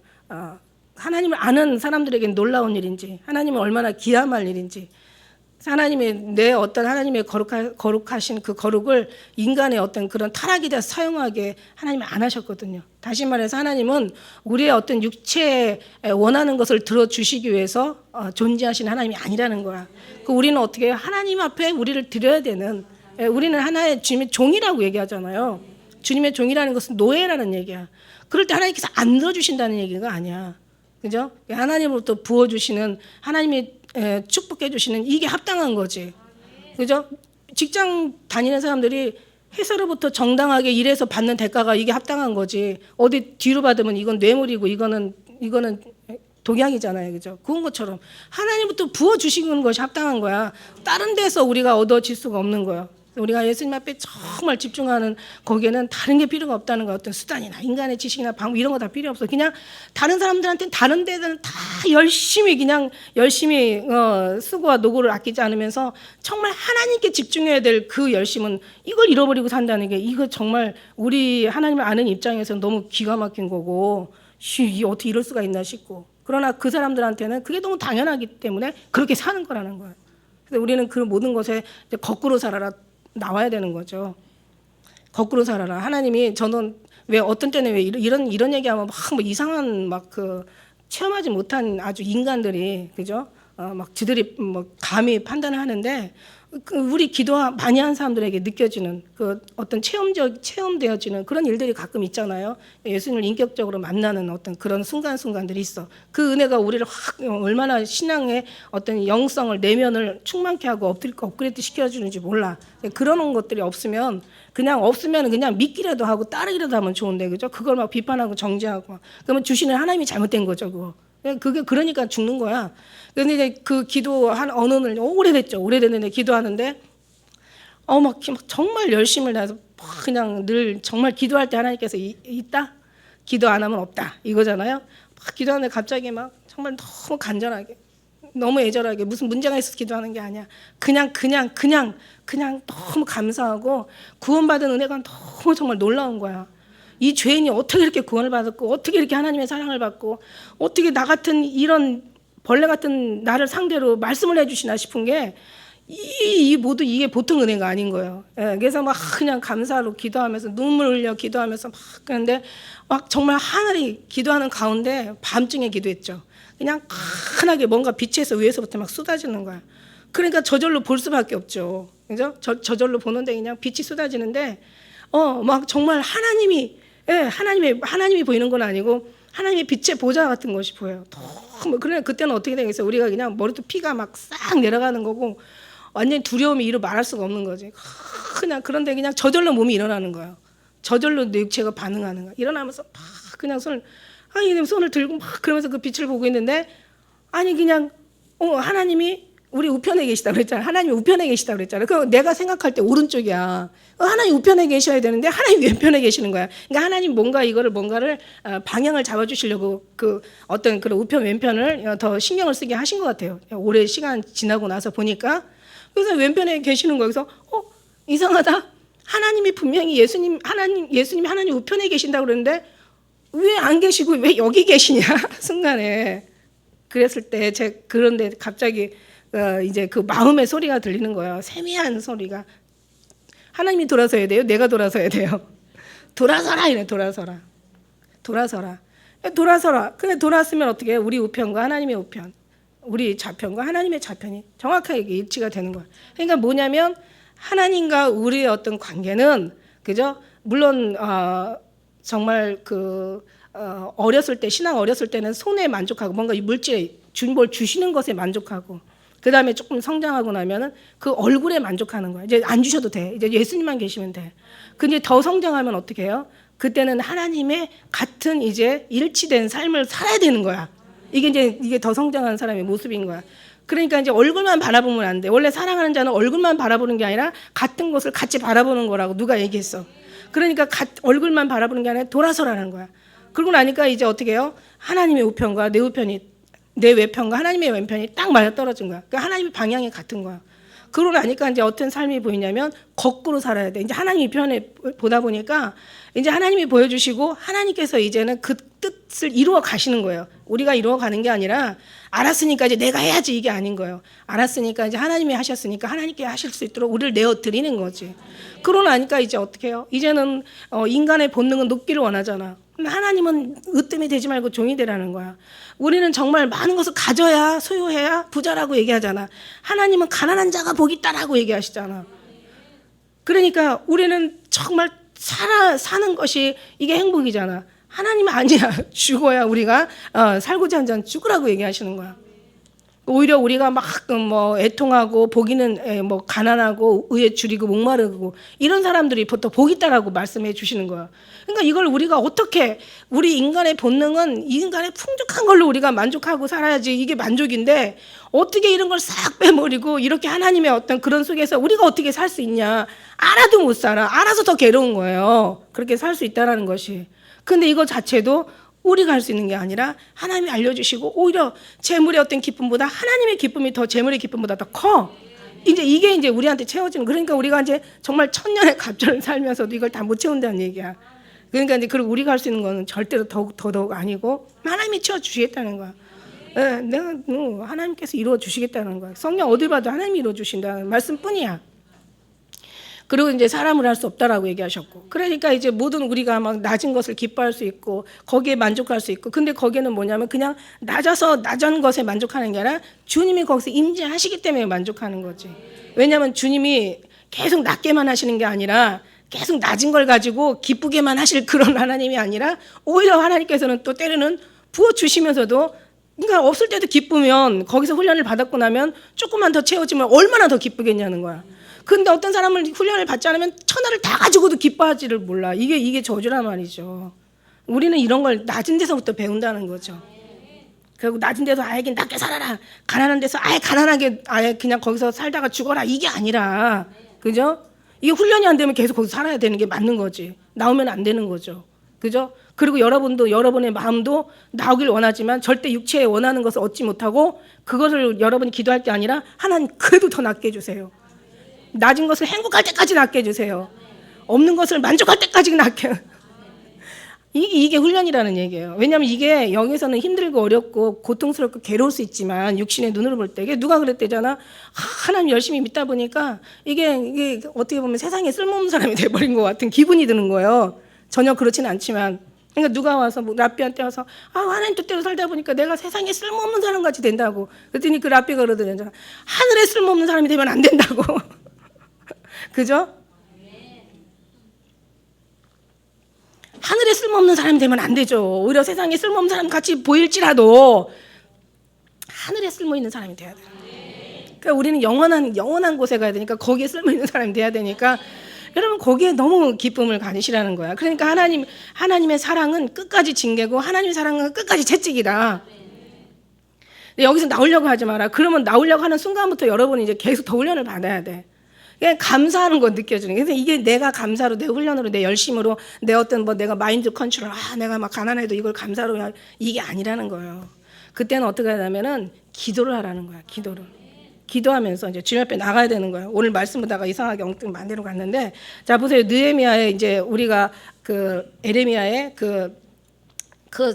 하나님을 아는 사람들에게는 놀라운 일인지, 하나님은 얼마나 기함할 일인지, 하나님의 내 어떤 하나님의 거룩하신 그 거룩을 인간의 어떤 그런 타락에 대해서 사용하게 하나님은 안 하셨거든요. 다시 말해서 하나님은 우리의 어떤 육체에 원하는 것을 들어주시기 위해서 존재하신 하나님이 아니라는 거야. 우리는 어떻게 해요? 하나님 앞에 우리를 드려야 되는, 우리는 하나의 주님의 종이라고 얘기하잖아요. 주님의 종이라는 것은 노예라는 얘기야. 그럴 때 하나님께서 안 들어주신다는 얘기가 아니야. 그죠? 하나님으로부터 부어주시는, 하나님이 축복해 주시는, 이게 합당한 거지. 그죠? 직장 다니는 사람들이 회사로부터 정당하게 일해서 받는 대가가 이게 합당한 거지. 어디 뒤로 받으면 이건 뇌물이고 이거는 독약이잖아요. 그죠? 그런 것처럼 하나님부터 부어 주시는 것이 합당한 거야. 다른 데서 우리가 얻어질 수가 없는 거야. 우리가 예수님 앞에 정말 집중하는 거기에는 다른 게 필요가 없다는 거. 어떤 수단이나 인간의 지식이나 방법 이런 거 다 필요 없어. 그냥 다른 사람들한테는 다른 데는 다 열심히 수고와 노고를 아끼지 않으면서 정말 하나님께 집중해야 될 그 열심은 이걸 잃어버리고 산다는 게, 이거 정말 우리 하나님을 아는 입장에서는 너무 기가 막힌 거고, 이게 어떻게 이럴 수가 있나 싶고, 그러나 그 사람들한테는 그게 너무 당연하기 때문에 그렇게 사는 거라는 거예요. 그래서 우리는 그 모든 것에 이제 거꾸로 살아라 나와야 되는 거죠. 거꾸로 살아라. 하나님이, 저는 왜 어떤 때는 왜 이런 얘기하면 막 뭐 이상한 그 체험하지 못한 아주 인간들이, 그죠? 막 지들이 뭐 감히 판단을 하는데, 우리 기도 많이 한 사람들에게 느껴지는 그 어떤 체험되어지는 그런 일들이 가끔 있잖아요. 예수님을 인격적으로 만나는 어떤 그런 순간순간들이 있어. 그 은혜가 우리를 확 얼마나 신앙의 어떤 영성을, 내면을 충만케 하고 업그레이드 시켜주는지 몰라. 그런 것들이 없으면 그냥 믿기라도 하고 따르기라도 하면 좋은데, 그죠? 그걸 막 비판하고 정죄하고 그러면 주시는 하나님이 잘못된 거죠, 그거. 그게 그러니까 죽는 거야. 근데 이제 그 기도한 어느 날 오래됐는데 기도하는데 막 정말 열심을 다해서 그냥 늘 정말 기도할 때 하나님께서 있다, 기도 안 하면 없다 이거잖아요. 막 기도하는데 갑자기 막 정말 너무 간절하게, 너무 애절하게, 무슨 문제가 있어서 기도하는 게 아니야. 그냥 너무 감사하고 구원받은 은혜가 너무 정말 놀라운 거야. 이 죄인이 어떻게 이렇게 구원을 받았고, 어떻게 이렇게 하나님의 사랑을 받고, 어떻게 나 같은 이런 벌레 같은 나를 상대로 말씀을 해주시나 싶은 게, 모두 이게 보통 은혜가 아닌 거예요. 그래서 막 그냥 감사로 기도하면서 눈물 흘려 기도하면서 막 그런데 막 정말 하늘이 기도하는 가운데 밤중에 기도했죠. 그냥 환하게 뭔가 빛에서 위에서부터 막 쏟아지는 거야. 그러니까 저절로 볼 수밖에 없죠. 그죠? 저절로 보는데 그냥 빛이 쏟아지는데, 막 정말 하나님이 보이는 건 아니고 하나님의 빛의 보좌 같은 것이 보여요. 그러나 그때는 어떻게 되겠어요? 우리가 그냥 머리도 피가 막 싹 내려가는 거고, 완전히 두려움이 이루 말할 수가 없는 거지. 그런데 그냥 저절로 몸이 일어나는 거예요. 저절로 내 육체가 반응하는 거야. 일어나면서 막 그냥 손을 들고 막 그러면서 그 빛을 보고 있는데, 그냥 하나님이 우리 우편에 계시다 그랬잖아요. 하나님이 우편에 계시다 그랬잖아요. 그 내가 생각할 때 오른쪽이야. 하나님 우편에 계셔야 되는데 하나님 왼편에 계시는 거야. 그러니까 하나님 뭔가를 방향을 잡아주시려고 그 어떤 그런 우편 왼편을 더 신경을 쓰게 하신 것 같아요. 오래 시간 지나고 나서 보니까. 그래서 왼편에 계시는 거예요. 그래서 이상하다. 하나님이 분명히 예수님 하나님 우편에 계신다고 그러는데 왜 안 계시고 왜 여기 계시냐 순간에 그랬을 때 그런데 갑자기 이제 그 마음의 소리가 들리는 거예요. 세미한 소리가. 하나님이 돌아서야 돼요? 내가 돌아서야 돼요? 돌아서라 이래. 돌아서라. 근데 돌아서면 어떻게 해요? 우리 우편과 하나님의 우편, 우리 좌편과 하나님의 좌편이 정확하게 일치가 되는 거예요. 그러니까 뭐냐면 하나님과 우리의 어떤 관계는 그죠? 물론 정말 어렸을 때 신앙 어렸을 때는 손에 만족하고 뭔가 이 물질에 뭘 주시는 것에 만족하고 그 다음에 조금 성장하고 나면은 그 얼굴에 만족하는 거야. 이제 안 주셔도 돼. 이제 예수님만 계시면 돼. 근데 더 성장하면 어떻게 해요? 그때는 하나님의 같은 이제 일치된 삶을 살아야 되는 거야. 이게 더 성장한 사람의 모습인 거야. 그러니까 이제 얼굴만 바라보면 안 돼. 원래 사랑하는 자는 얼굴만 바라보는 게 아니라 같은 것을 같이 바라보는 거라고 누가 얘기했어. 그러니까 얼굴만 바라보는 게 아니라 돌아서라는 거야. 그러고 나니까 이제 어떻게 해요? 하나님의 우편과 내 외편과 하나님의 왼편이 딱 맞아 떨어진 거야. 그러니까 하나님의 방향이 같은 거야. 그러고 나니까 이제 어떤 삶이 보이냐면 거꾸로 살아야 돼. 이제 하나님 편에 보다 보니까 이제 하나님이 보여주시고 하나님께서 이제는 그 뜻을 이루어 가시는 거예요. 우리가 이루어 가는 게 아니라 알았으니까 이제 내가 해야지 이게 아닌 거예요. 알았으니까 이제 하나님이 하셨으니까 하나님께 하실 수 있도록 우리를 내어 드리는 거지. 그러고 나니까 이제 어떻게 해요? 이제는 인간의 본능은 높기를 원하잖아. 하나님은 으뜸이 되지 말고 종이 되라는 거야. 우리는 정말 많은 것을 가져야 소유해야 부자라고 얘기하잖아. 하나님은 가난한 자가 복이 있다라고 얘기하시잖아. 그러니까 우리는 정말 사는 것이 이게 행복이잖아. 하나님은 아니야. 죽어야 우리가 살고자 한 자는 죽으라고 얘기하시는 거야. 오히려 우리가 막 애통하고 보기는 가난하고 의에 줄이고 목마르고 이런 사람들이 보통 복 있다라고 말씀해 주시는 거야. 그러니까 이걸 우리가 어떻게 우리 인간의 본능은 인간의 풍족한 걸로 우리가 만족하고 살아야지 이게 만족인데 어떻게 이런 걸 싹 빼버리고 이렇게 하나님의 어떤 그런 속에서 우리가 어떻게 살 수 있냐. 알아도 못 살아. 알아서 더 괴로운 거예요. 그렇게 살 수 있다라는 것이. 근데 이거 자체도 우리가 할 수 있는 게 아니라 하나님이 알려주시고 오히려 재물의 어떤 기쁨보다 하나님의 기쁨이 더 재물의 기쁨보다 더 커. 이게 이제 우리한테 채워지는. 그러니까 우리가 이제 정말 천년의 갑절을 살면서도 이걸 다 못 채운다는 얘기야. 그러니까 이제 그리고 우리가 할 수 있는 거는 절대로 더더욱 아니고 하나님이 채워주시겠다는 거야. 내가 하나님께서 이루어 주시겠다는 거야. 성경 어딜 봐도 하나님이 이루어 주신다는 말씀뿐이야. 그리고 이제 사람을 할 수 없다라고 얘기하셨고, 그러니까 이제 모든 우리가 막 낮은 것을 기뻐할 수 있고 거기에 만족할 수 있고, 근데 거기에는 뭐냐면 그냥 낮은 것에 만족하는 게 아니라 주님이 거기서 임재하시기 때문에 만족하는 거지. 왜냐하면 주님이 계속 낮게만 하시는 게 아니라 계속 낮은 걸 가지고 기쁘게만 하실 그런 하나님이 아니라 오히려 하나님께서는 또 때로는 부어주시면서도, 그러니까 없을 때도 기쁘면 거기서 훈련을 받았고 나면 조금만 더 채워지면 얼마나 더 기쁘겠냐는 거야. 근데 어떤 사람을 훈련을 받지 않으면 천하를 다 가지고도 기뻐하지를 몰라. 이게 저주란 말이죠. 우리는 이런 걸 낮은 데서부터 배운다는 거죠. 그리고 낮은 데서 아예 낮게 살아라. 가난한 데서 아예 가난하게 아예 그냥 거기서 살다가 죽어라. 이게 아니라, 그죠? 이게 훈련이 안 되면 계속 거기서 살아야 되는 게 맞는 거지. 나오면 안 되는 거죠. 그죠? 그리고 여러분도 여러분의 마음도 나오길 원하지만 절대 육체에 원하는 것을 얻지 못하고 그것을 여러분이 기도할 게 아니라 하나님 그래도 더 낫게 해주세요. 낮은 것을 행복할 때까지 낫게 해주세요. 없는 것을 만족할 때까지 낫게. 이게 훈련이라는 얘기예요. 왜냐하면 이게 여기서는 힘들고 어렵고 고통스럽고 괴로울 수 있지만 육신의 눈으로 볼 때, 이게 누가 그랬대잖아. 하나님 열심히 믿다 보니까 이게 어떻게 보면 세상에 쓸모없는 사람이 돼버린 것 같은 기분이 드는 거예요. 전혀 그렇지는 않지만. 그러니까 누가 와서 랍비한테 와서 하나님 뜻대로 살다 보니까 내가 세상에 쓸모없는 사람같이 된다고. 그랬더니 그 랍비가 그러더랬잖아. 하늘에 쓸모없는 사람이 되면 안 된다고. 그죠? 하늘에 쓸모없는 사람이 되면 안 되죠. 오히려 세상에 쓸모없는 사람 같이 보일지라도 하늘에 쓸모있는 사람이 돼야 돼요. 그러니까 우리는 영원한 곳에 가야 되니까 거기에 쓸모있는 사람이 돼야 되니까 여러분 거기에 너무 기쁨을 가지시라는 거야. 그러니까 하나님의 사랑은 끝까지 징계고 하나님의 사랑은 끝까지 채찍이다. 여기서 나오려고 하지 마라. 그러면 나오려고 하는 순간부터 여러분이 이제 계속 더 훈련을 받아야 돼. 그냥 감사하는 거 느껴지는. 그래서 이게 내가 감사로, 내 훈련으로, 내 열심으로, 내 어떤 내가 마인드 컨트롤, 내가 막 가난해도 이걸 감사로 이게 아니라는 거예요. 그때는 어떻게 하냐면은 기도를 하라는 거야. 기도하면서 이제 주님 앞에 나가야 되는 거예요. 오늘 말씀 보다가 이상하게 엉뚱 만대로 갔는데, 자 보세요. 느헤미야의 이제 우리가 그 에레미야의 그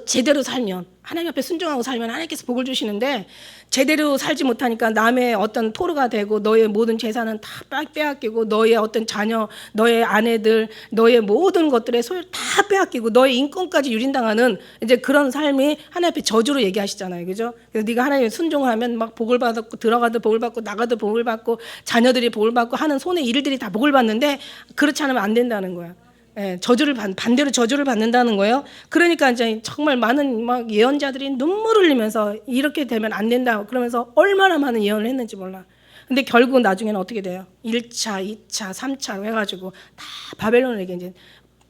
제대로 살면, 하나님 앞에 순종하고 살면 하나님께서 복을 주시는데, 제대로 살지 못하니까 남의 어떤 포로가 되고 너의 모든 재산은 다 빼앗기고 너의 어떤 자녀, 너의 아내들, 너의 모든 것들의 소유를 다 빼앗기고 너의 인권까지 유린당하는 이제 그런 삶이 하나님 앞에 저주로 얘기하시잖아요. 그죠? 그래서 네가 하나님에 순종하면 막 복을 받았고, 들어가도 복을 받고, 나가도 복을 받고, 자녀들이 복을 받고 하는 손의 일들이 다 복을 받는데, 그렇지 않으면 안 된다는 거야. 예, 저주를 반대로 저주를 받는다는 거예요. 그러니까 이제 정말 많은 막 예언자들이 눈물을 흘리면서 이렇게 되면 안 된다 그러면서 얼마나 많은 예언을 했는지 몰라. 근데 결국 나중에는 어떻게 돼요? 1차, 2차, 3차 해가지고 다 바벨론에게 이제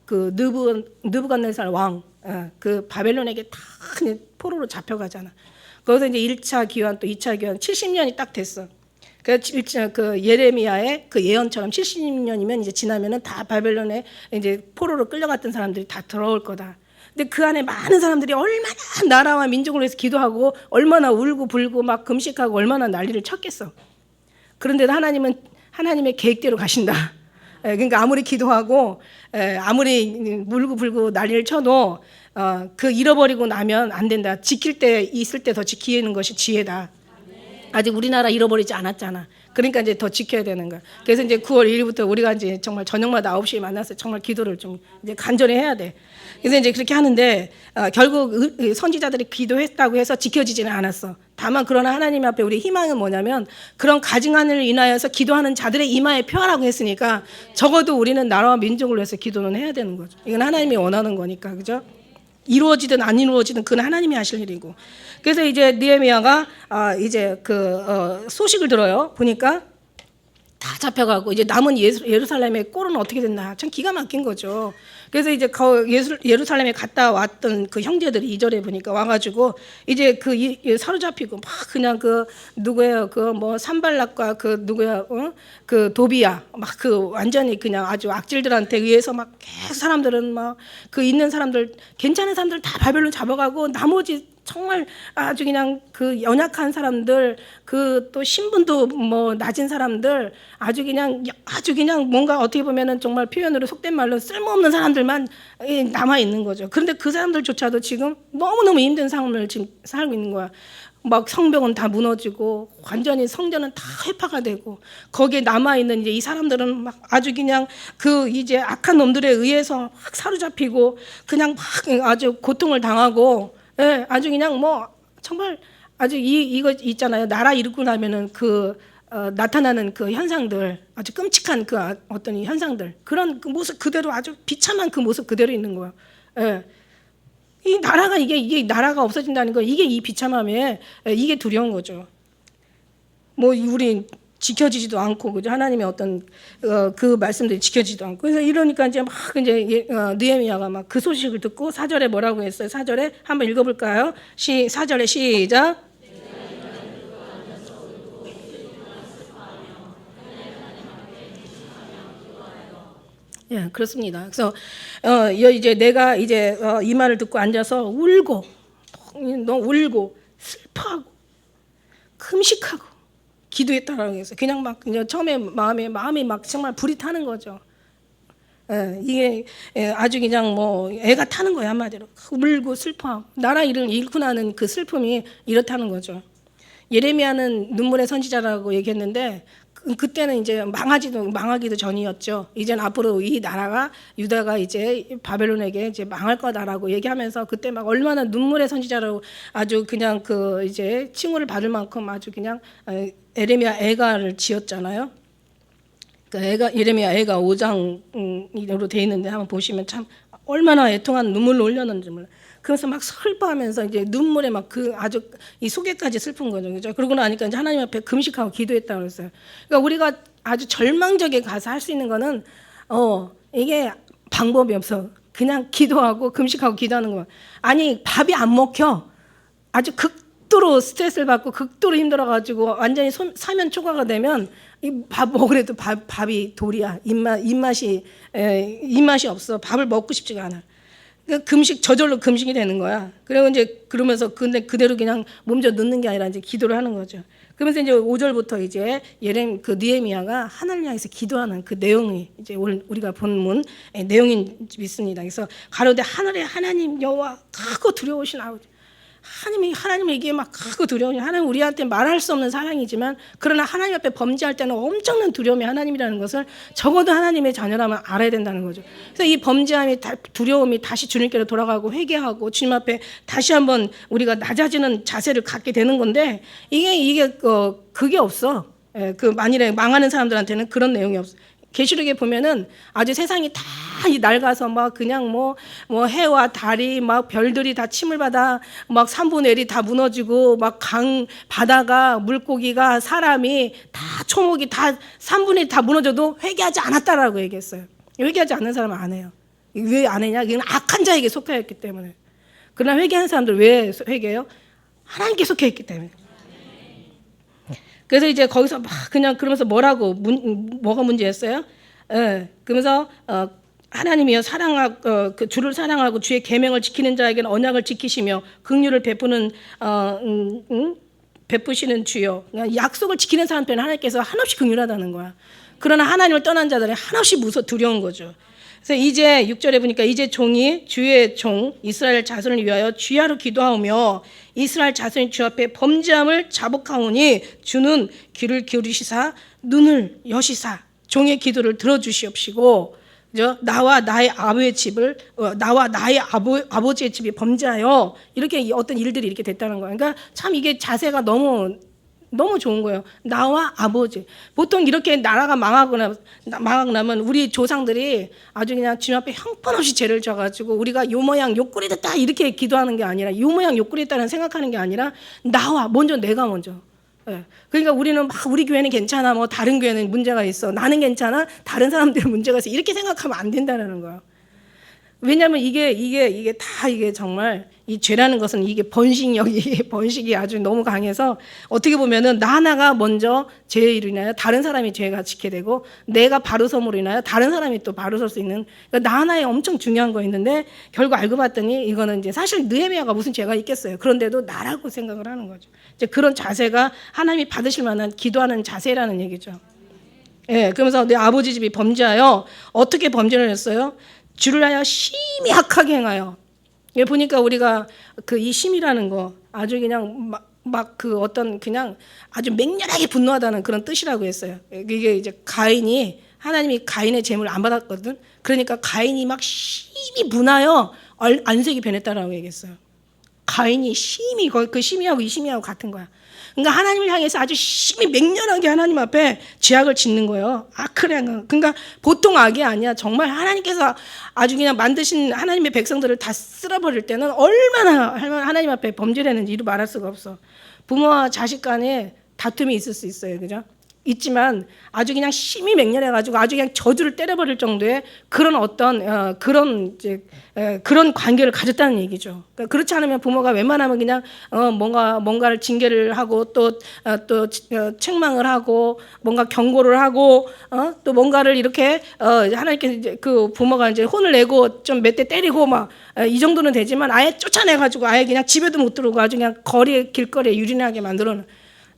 그 느부갓네살 왕, 그 바벨론에게 다 포로로 잡혀가잖아. 거기서 이제 1차 기환 또 2차 기환 70년이 딱 됐어. 그 예레미야의 그 예언처럼 70년이면 이제 지나면은 다 바벨론에 이제 포로로 끌려갔던 사람들이 다 들어올 거다. 근데 그 안에 많은 사람들이 얼마나 나라와 민족을 위해서 기도하고 얼마나 울고 불고 막 금식하고 얼마나 난리를 쳤겠어. 그런데도 하나님은 하나님의 계획대로 가신다. 그러니까 아무리 기도하고 아무리 울고 불고 난리를 쳐도 그 잃어버리고 나면 안 된다. 지킬 때 있을 때 더 지키는 것이 지혜다. 아직 우리나라 잃어버리지 않았잖아. 그러니까 이제 더 지켜야 되는 거야. 그래서 이제 9월 1일부터 우리가 이제 정말 저녁마다 9시에 만나서 정말 기도를 좀 이제 간절히 해야 돼. 그래서 이제 그렇게 하는데 결국 선지자들이 기도했다고 해서 지켜지지는 않았어. 다만 그러나 하나님 앞에 우리 희망은 뭐냐면 그런 가증한을 인하여서 기도하는 자들의 이마에 표하라고 했으니까 적어도 우리는 나라와 민족을 위해서 기도는 해야 되는 거죠. 이건 하나님이 원하는 거니까, 그죠? 이루어지든 안 이루어지든 그건 하나님이 하실 일이고. 그래서 이제 느헤미야가 이제 소식을 들어요. 보니까 다 잡혀가고 이제 남은 예루살렘의 꼴은 어떻게 됐나 참 기가 막힌 거죠. 그래서 이제 예루살렘에 갔다 왔던 그 형제들이 2절에 보니까 와가지고 이제 그 사로잡히고 막 그냥 그 누구예요? 그 뭐 산발락과 그 누구야? 그 도비야 막 그 완전히 그냥 아주 악질들한테 의해서 막 계속 사람들은 막 그 있는 사람들 괜찮은 사람들 다 바벨론 잡아가고 나머지 정말 아주 그냥 그 연약한 사람들, 그 또 신분도 뭐 낮은 사람들, 아주 그냥 뭔가 어떻게 보면은 정말 표현으로 속된 말로 쓸모없는 사람들만 남아 있는 거죠. 그런데 그 사람들조차도 지금 너무너무 힘든 삶을 지금 살고 있는 거야. 막 성벽은 다 무너지고 완전히 성전은 다 회파가 되고 거기에 남아 있는 이제 이 사람들은 막 아주 그냥 그 이제 악한 놈들에 의해서 막 사로잡히고 그냥 막 아주 고통을 당하고. 예, 아주 그냥 뭐 정말 아주 이거 있잖아요. 나라 이루고 나면은 나타나는 그 현상들, 아주 끔찍한 그 어떤 현상들, 그런 그 모습 그대로 아주 비참한 그 모습 그대로 있는 거예요. 예. 이 나라가 이게 나라가 없어진다는 거, 이게 이 비참함에 이게 두려운 거죠. 뭐 우리 지켜지지도 않고, 그죠? 하나님의 어떤 그 말씀들이 지켜지지도 않고, 그래서 이러니까 이제 막 이제 느헤미야가 막 그 소식을 듣고 4절에 뭐라고 했어요? 4절에 한번 읽어볼까요? 4절에 시작. 예, 그렇습니다. 그래서 이제 내가 이제 이 말을 듣고 앉아서 울고 슬퍼하고 금식하고 기도했다라고 해서 그냥 막 처음에 마음이 막 정말 불이 타는 거죠. 예, 이게 아주 그냥 뭐 애가 타는 거예요. 한마디로 울고 슬퍼하고 나라 일을 잃고 나는 그 슬픔이 이렇다는 거죠. 예레미야는 눈물의 선지자라고 얘기했는데 그때는 이제 망하기도 전이었죠. 이제는 앞으로 이 나라가 유다가 이제 바벨론에게 이제 망할 거다라고 얘기하면서 그때 막 얼마나 눈물의 선지자라고 아주 그냥 그 이제 칭호를 받을 만큼 아주 그냥 예레미야 애가를 지었잖아요. 그 예레미야 애가 5장으로 돼 있는데 한번 보시면 참 얼마나 애통한 눈물을 흘렸는지 몰라요. 그래서 막 슬퍼하면서 이제 눈물에 막 그 아주 이 속에까지 슬픈 거죠. 그죠? 그러고 나니까 이제 하나님 앞에 금식하고 기도했다고 그랬어요. 그러니까 우리가 아주 절망적에 가서 할 수 있는 거는 이게 방법이 없어. 그냥 기도하고 금식하고 기도하는 거. 아니 밥이 안 먹혀. 아주 극도로 스트레스를 받고 극도로 힘들어가지고 완전히 사면 초과가 되면 이 밥 먹으래도 밥이 돌이야. 입맛이 없어. 밥을 먹고 싶지가 않아. 그러니까 저절로 금식이 되는 거야. 그리고 이제 그러면서 근데 그대로 그냥 몸져 넣는 게 아니라 이제 기도를 하는 거죠. 그러면서 이제 5절부터 이제 느헤미야가 하나님을 향해서 기도하는 그 내용이 이제 오늘 우리가 본문 내용이 있습니다. 그래서 가로되 하늘의 하나님 여호와 크고 두려우신 아버지. 하나님을 이게 막 크고 두려우니 하나님 우리한테 말할 수 없는 사랑이지만 그러나 하나님 앞에 범죄할 때는 엄청난 두려움이 하나님이라는 것을 적어도 하나님의 자녀라면 알아야 된다는 거죠. 그래서 이 범죄함이 두려움이 다시 주님께로 돌아가고 회개하고 주님 앞에 다시 한번 우리가 낮아지는 자세를 갖게 되는 건데 그게 없어. 그 만일에 망하는 사람들한테는 그런 내용이 없어. 계시록에 보면은 아주 세상이 다 낡아서 막 그냥 뭐 해와 달이 막 별들이 다 침을 받아 막 3분의 1이 다 무너지고 막 바다가 물고기가 사람이 다 초목이 다 3분의 1 다 무너져도 회개하지 않았다라고 얘기했어요. 회개하지 않는 사람은 안 해요. 왜 안 했냐? 이건 악한 자에게 속해 있기 때문에. 그러나 회개하는 사람들 왜 회개해요? 하나님께 속해 있기 때문에. 그래서 이제 거기서 막 그냥 그러면서 뭐가 문제였어요? 그러면서 하나님이여 그 주를 사랑하고 주의 계명을 지키는 자에게는 언약을 지키시며 긍휼을 베푸시는 주여. 약속을 지키는 사람들은 하나님께서 한없이 긍휼하다는 거야. 그러나 하나님을 떠난 자들은 한없이 두려운 거죠. 그래서 이제 6절에 보니까 이제 종이 주의 종 이스라엘 자손을 위하여 주야로 기도하오며 이스라엘 자손이 주 앞에 범죄함을 자복하오니 주는 귀를 기울이시사 눈을 여시사 종의 기도를 들어주시옵시고 나와 나의 아버지의 집이 범죄하여 이렇게 어떤 일들이 이렇게 됐다는 거예요. 그러니까 참 이게 자세가 너무 좋은 거예요. 나와 아버지. 보통 이렇게 나라가 망하고 나면 우리 조상들이 아주 그냥 주님 앞에 형편없이 죄를 져가지고 우리가 요 모양 요 꼴이 됐다 이렇게 기도하는 게 아니라 요 모양 요 꼴이 됐다는 생각하는 게 아니라 내가 먼저. 예. 그러니까 우리는 막 우리 교회는 괜찮아, 뭐 다른 교회는 문제가 있어, 나는 괜찮아, 다른 사람들은 문제가 있어 이렇게 생각하면 안 된다는 거예요. 왜냐하면 이게 정말 이 죄라는 것은 이게 번식이 아주 너무 강해서 어떻게 보면은 나 하나가 먼저 죄로 인하여 다른 사람이 죄가 짓게 되고 내가 바로 섬으로 인하여 다른 사람이 또 바로 설 수 있는 그러니까 나 하나에 엄청 중요한 거 있는데 결국 알고 봤더니 이거는 이제 사실 느헤미야가 무슨 죄가 있겠어요. 그런데도 나라고 생각을 하는 거죠. 이제 그런 자세가 하나님이 받으실 만한 기도하는 자세라는 얘기죠. 예, 그러면서 내 아버지 집이 범죄하여 어떻게 범죄를 했어요? 주를 하여 심히 악하게 행하여. 보니까 우리가 이 심이라는 거 아주 그냥 막 그 어떤 그냥 아주 맹렬하게 분노하다는 그런 뜻이라고 했어요. 이게 이제 하나님이 가인의 재물을 안 받았거든. 그러니까 가인이 막 심히 분하여 안색이 변했다라고 얘기했어요. 가인이 심히 그 심히하고 이 심히하고 같은 거야. 그러니까 하나님을 향해서 아주 심히 맹렬하게 하나님 앞에 죄악을 짓는 거예요. 악을 행한. 그러니까 보통 악이 아니야. 정말 하나님께서 아주 그냥 만드신 하나님의 백성들을 다 쓸어버릴 때는 얼마나 하나님 앞에 범죄를 했는지 이루 말할 수가 없어. 부모와 자식 간에 다툼이 있을 수 있어요. 그죠? 있지만 아주 그냥 심히 맹렬해가지고 아주 그냥 저주를 때려버릴 정도의 그런 어떤 그런 관계를 가졌다는 얘기죠. 그러니까 그렇지 않으면 부모가 웬만하면 그냥 뭔가를 징계를 하고 또 책망을 하고 뭔가 경고를 하고 또 뭔가를 이렇게 하나님께 이제 그 부모가 이제 혼을 내고 좀 몇 대 때리고 막 이 정도는 되지만 아예 쫓아내가지고 아예 그냥 집에도 못 들어오고 아주 그냥 길거리에 유린하게 만들어놓은.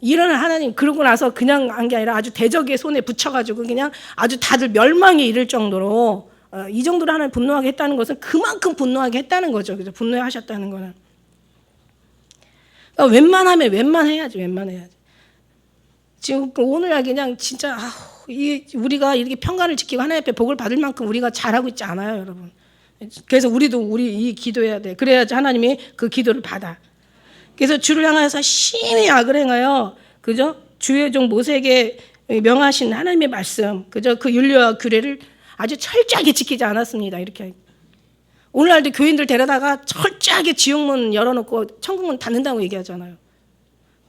이런 하나님 그러고 나서 그냥 한 게 아니라 아주 대적의 손에 붙여가지고 그냥 아주 다들 멸망에 이를 정도로 이 정도로 하나님 분노하게 했다는 것은 그만큼 분노하게 했다는 거죠. 그죠? 분노하셨다는 거는. 그러니까 웬만해야지. 지금 오늘날 그냥 진짜 우리가 이렇게 평간을 지키고 하나님 앞에 복을 받을 만큼 우리가 잘하고 있지 않아요, 여러분. 그래서 우리 기도해야 돼. 그래야지 하나님이 그 기도를 받아. 그래서 주를 향하여서 심히 악을 행하여 그죠? 주의 종 모세에게 명하신 하나님의 말씀 그죠? 그 율례와 규례를 아주 철저하게 지키지 않았습니다. 이렇게 오늘날도 교인들 데려다가 철저하게 지옥문 열어놓고 천국문 닫는다고 얘기하잖아요.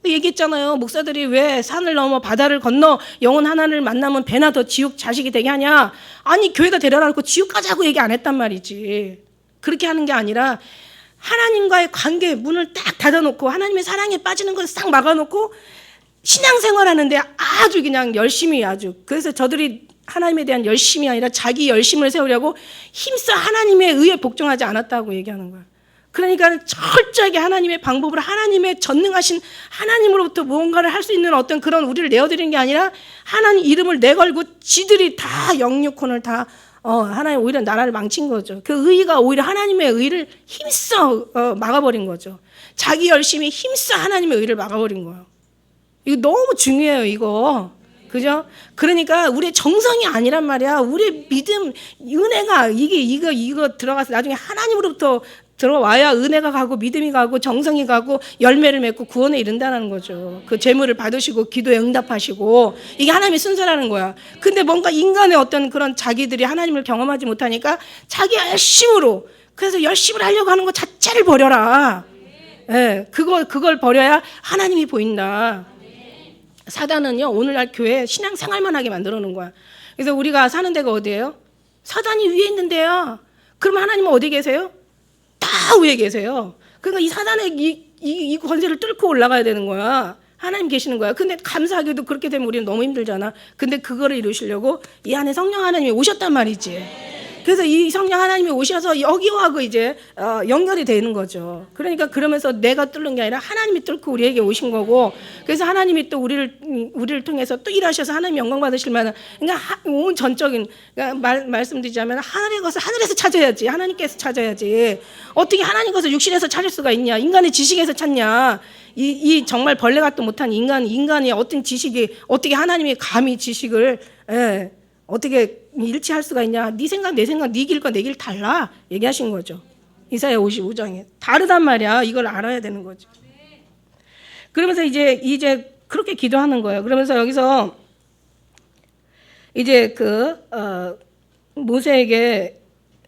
얘기했잖아요. 목사들이 왜 산을 넘어 바다를 건너 영혼 하나를 만나면 배나 더 지옥 자식이 되게 하냐. 아니 교회가 데려다 놓고 지옥 가자고 얘기 안 했단 말이지. 그렇게 하는 게 아니라 하나님과의 관계 문을 딱 닫아놓고 하나님의 사랑에 빠지는 걸 싹 막아놓고 신앙생활하는데 아주 그냥 열심히 아주 그래서 저들이 하나님에 대한 열심이 아니라 자기 열심을 세우려고 힘써 하나님의 의에 복종하지 않았다고 얘기하는 거예요. 그러니까 철저하게 하나님의 방법으로 하나님의 전능하신 하나님으로부터 무언가를 할 수 있는 어떤 그런 우리를 내어드리는 게 아니라 하나님 이름을 내걸고 지들이 다 영유콘을 다 하나님 오히려 나라를 망친 거죠. 그 의가 오히려 하나님의 의를 힘써 막아버린 거죠. 자기 열심히 힘써 하나님의 의를 막아버린 거예요. 이거 너무 중요해요, 이거. 그죠? 그러니까 우리의 정성이 아니란 말이야. 우리의 믿음, 은혜가 이거 들어가서 나중에 하나님으로부터 들어와야 은혜가 가고 믿음이 가고 정성이 가고 열매를 맺고 구원에 이른다는 거죠. 그 재물을 받으시고 기도에 응답하시고 이게 하나님의 순서라는 거야. 근데 뭔가 인간의 어떤 그런 자기들이 하나님을 경험하지 못하니까 자기 열심으로 그래서 열심을 하려고 하는 것 자체를 버려라. 예, 그걸 버려야 하나님이 보인다. 사단은요 오늘날 교회 신앙생활만 하게 만들어 놓은 거야. 그래서 우리가 사는 데가 어디예요? 사단이 위에 있는데요. 그러면 하나님은 어디 계세요? 다 위에 계세요. 그러니까 이 사단의 이 권세를 뚫고 올라가야 되는 거야. 하나님 계시는 거야. 근데 감사하게도 그렇게 되면 우리는 너무 힘들잖아. 근데 그거를 이루시려고 이 안에 성령 하나님이 오셨단 말이지. 그래서 이 성령 하나님이 오셔서 여기하고 이제 연결이 되는 거죠. 그러니까 그러면서 내가 뚫는 게 아니라 하나님이 뚫고 우리에게 오신 거고, 그래서 하나님이 또 우리를 통해서 또 일하셔서 하나님 영광 받으실 만한, 그러니까 온 전적인, 그러니까 말씀드리자면 하늘의 것을 하늘에서 찾아야지, 하나님께서 찾아야지. 어떻게 하나님 것을 육신에서 찾을 수가 있냐? 인간의 지식에서 찾냐? 이 정말 벌레 같도 못한 인간이 어떤 지식이 어떻게 하나님이 감히 지식을 어떻게 일치할 수가 있냐? 네 생각 내 생각 네 길과 내 길 달라 얘기하신 거죠. 이사야 55장에 다르단 말이야. 이걸 알아야 되는 거죠. 그러면서 이제 그렇게 기도하는 거예요. 그러면서 여기서 이제 모세에게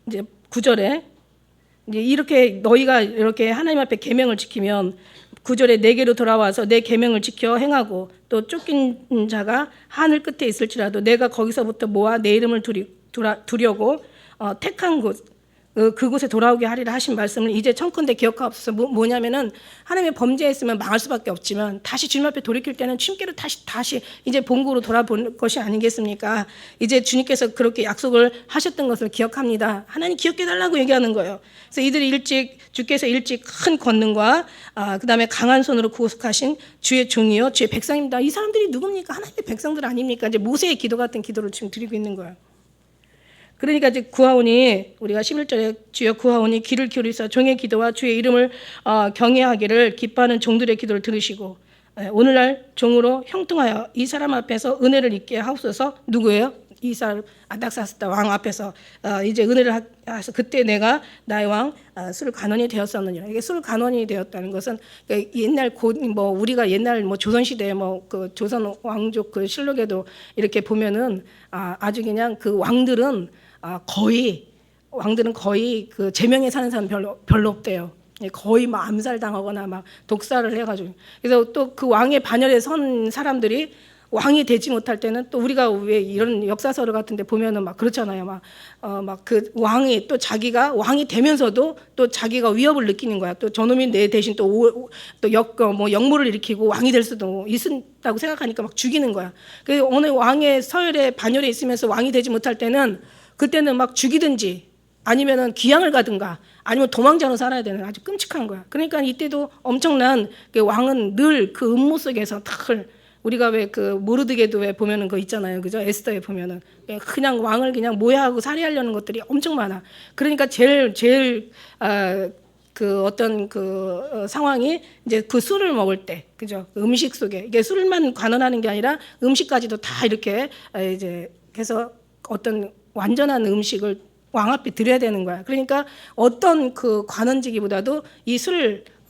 이제 9절에 이제 이렇게 너희가 이렇게 하나님 앞에 계명을 지키면 9절에 내게로 돌아와서 내 계명을 지켜 행하고 또 쫓긴 자가 하늘 끝에 있을지라도 내가 거기서부터 모아 내 이름을 두려고 택한 곳 그곳에 돌아오게 하리라 하신 말씀을 이제 청컨대 기억하옵소서. 뭐냐면은 하나님의 범죄했으면 망할 수밖에 없지만 다시 주님 앞에 돌이킬 때는 주님께로 다시 이제 본국으로 돌아볼 것이 아니겠습니까? 이제 주님께서 그렇게 약속을 하셨던 것을 기억합니다. 하나님 기억해 달라고 얘기하는 거예요. 그래서 이들이 주께서 일찍 큰 권능과 그다음에 강한 손으로 구속하신 주의 종이요 주의 백성입니다. 이 사람들이 누굽니까? 하나님의 백성들 아닙니까? 이제 모세의 기도 같은 기도를 지금 드리고 있는 거예요. 그러니까 이제 구하오니 우리가 11절에 주여 구하오니 귀를 기울이사 종의 기도와 주의 이름을 경외하기를 기뻐하는 종들의 기도를 들으시고 오늘날 종으로 형통하여 이 사람 앞에서 은혜를 입게 하옵소서. 누구예요? 이 사람 아닥사스다 왕 앞에서 이제 은혜를 하서 그때 내가 나의 왕 술 간원이 되었었느니라. 이게 술 간원이 되었다는 것은 옛날 우리가 옛날 조선 시대 그 조선 왕족 그 실록에도 이렇게 보면은 아주 그냥 그 왕들은 거의 그 제명에 사는 사람 별로 없대요. 거의 막 암살당하거나 막 독살을 해가지고. 그래서 또 그 왕의 반열에 선 사람들이 왕이 되지 못할 때는 또 우리가 왜 이런 역사서를 같은데 보면은 막 그렇잖아요. 막 그 왕이 또 자기가 왕이 되면서도 또 자기가 위협을 느끼는 거야. 또 저놈이 내 대신 또 역모를 일으키고 왕이 될 수도 있다고 생각하니까 막 죽이는 거야. 그래서 어느 왕의 서열에 반열에 있으면서 왕이 되지 못할 때는 그때는 막 죽이든지 아니면은 귀양을 가든가 아니면 도망자로 살아야 되는 아주 끔찍한 거야. 그러니까 이때도 엄청난 왕은 늘 그 음모 속에서 탁을 우리가 왜 모르드게도 왜 보면은 거 있잖아요. 그죠? 에스더에 보면은 그냥 왕을 그냥 모해하고 살해하려는 것들이 엄청 많아. 그러니까 제일 어떤 상황이 이제 그 술을 먹을 때, 그죠? 음식 속에 이게 술만 관원하는 게 아니라 음식까지도 다 이렇게 이제 해서 어떤 완전한 음식을 왕 앞에 드려야 되는 거야. 그러니까 어떤 그 관원지기보다도 이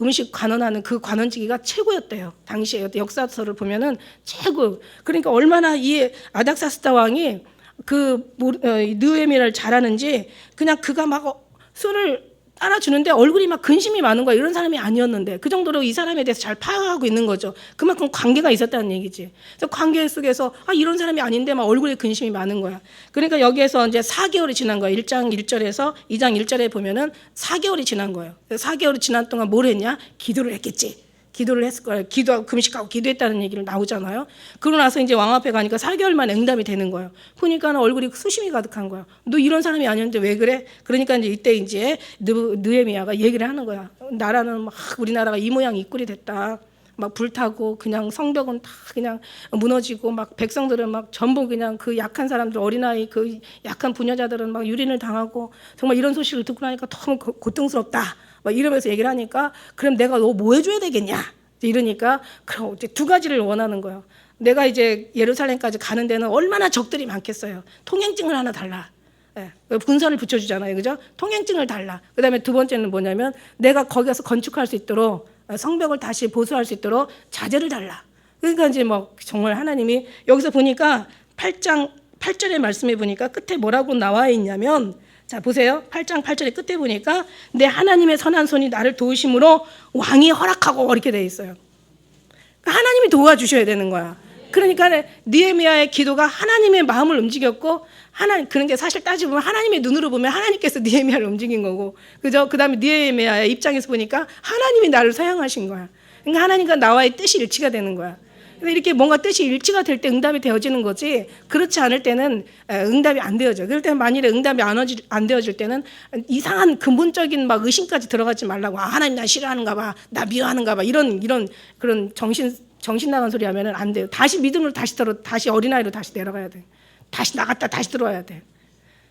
음식 관원하는 그 관원지기가 최고였대요. 당시에 역사서를 보면은 최고. 그러니까 얼마나 이 아닥사스다 왕이 느헤미야를 잘하는지 그냥 그가 막 술을 따라주는데 얼굴이 막 근심이 많은 거야. 이런 사람이 아니었는데 그 정도로 이 사람에 대해서 잘 파악하고 있는 거죠. 그만큼 관계가 있었다는 얘기지. 그래서 관계 속에서 이런 사람이 아닌데 막 얼굴에 근심이 많은 거야. 그러니까 여기에서 이제 4개월이 지난 거야. 1장 1절에서 2장 1절에 보면은 4개월이 지난 거예요. 4개월이 지난 동안 뭘 했냐? 기도를 했겠지. 기도를 했을 거예요. 금식하고 기도했다는 얘기를 나오잖아요. 그러고 나서 이제 왕 앞에 가니까 4개월 만에 응답이 되는 거예요. 보니까 얼굴이 수심이 가득한 거예요. 너 이런 사람이 아니었는데 왜 그래? 그러니까 이제 이때 이제 느헤미야가 얘기를 하는 거야. 나라는 막 우리나라가 이 모양 이 꼴이 됐다. 막 불타고 그냥 성벽은 다 그냥 무너지고 막 백성들은 막 전부 그냥 그 약한 사람들 어린아이 그 약한 부녀자들은 막 유린을 당하고 정말 이런 소식을 듣고 나니까 너무 고통스럽다. 막 이러면서 얘기를 하니까 그럼 내가 너 뭐 해줘야 되겠냐? 이러니까 그럼 이제 두 가지를 원하는 거예요. 내가 이제 예루살렘까지 가는 데는 얼마나 적들이 많겠어요. 통행증을 하나 달라. 예, 분선을 붙여주잖아요, 그죠? 통행증을 달라. 그다음에 두 번째는 뭐냐면 내가 거기 가서 건축할 수 있도록 성벽을 다시 보수할 수 있도록 자재를 달라. 그러니까 이제 뭐 정말 하나님이 여기서 보니까 8장 8절의 말씀에 보니까 끝에 뭐라고 나와 있냐면 자 보세요. 8장 8절의 끝에 보니까 내 하나님의 선한 손이 나를 도우심으로 왕이 허락하고 이렇게 돼 있어요. 하나님이 도와주셔야 되는 거야. 그러니까 느헤미야의 기도가 하나님의 마음을 움직였고 하나님 그런 게 사실 따지보면 하나님의 눈으로 보면 하나님께서 느헤미야를 움직인 거고 그죠? 그다음에 느헤미야의 입장에서 보니까 하나님이 나를 사용하신 거야. 그러니까 하나님과 나와의 뜻이 일치가 되는 거야. 근데 이렇게 뭔가 뜻이 일치가 될 때 응답이 되어지는 거지 그렇지 않을 때는 응답이 안 되어져. 그럴 때는 만일에 응답이 안 되어질 때는 이상한 근본적인 막 의심까지 들어가지 말라고. 아, 하나님 나 싫어하는가 봐, 나 미워하는가 봐 이런 그런 정신 나간 소리 하면은 안 돼요. 다시 믿음으로 다시 어린아이로 다시 내려가야 돼. 다시 나갔다 다시 들어와야 돼.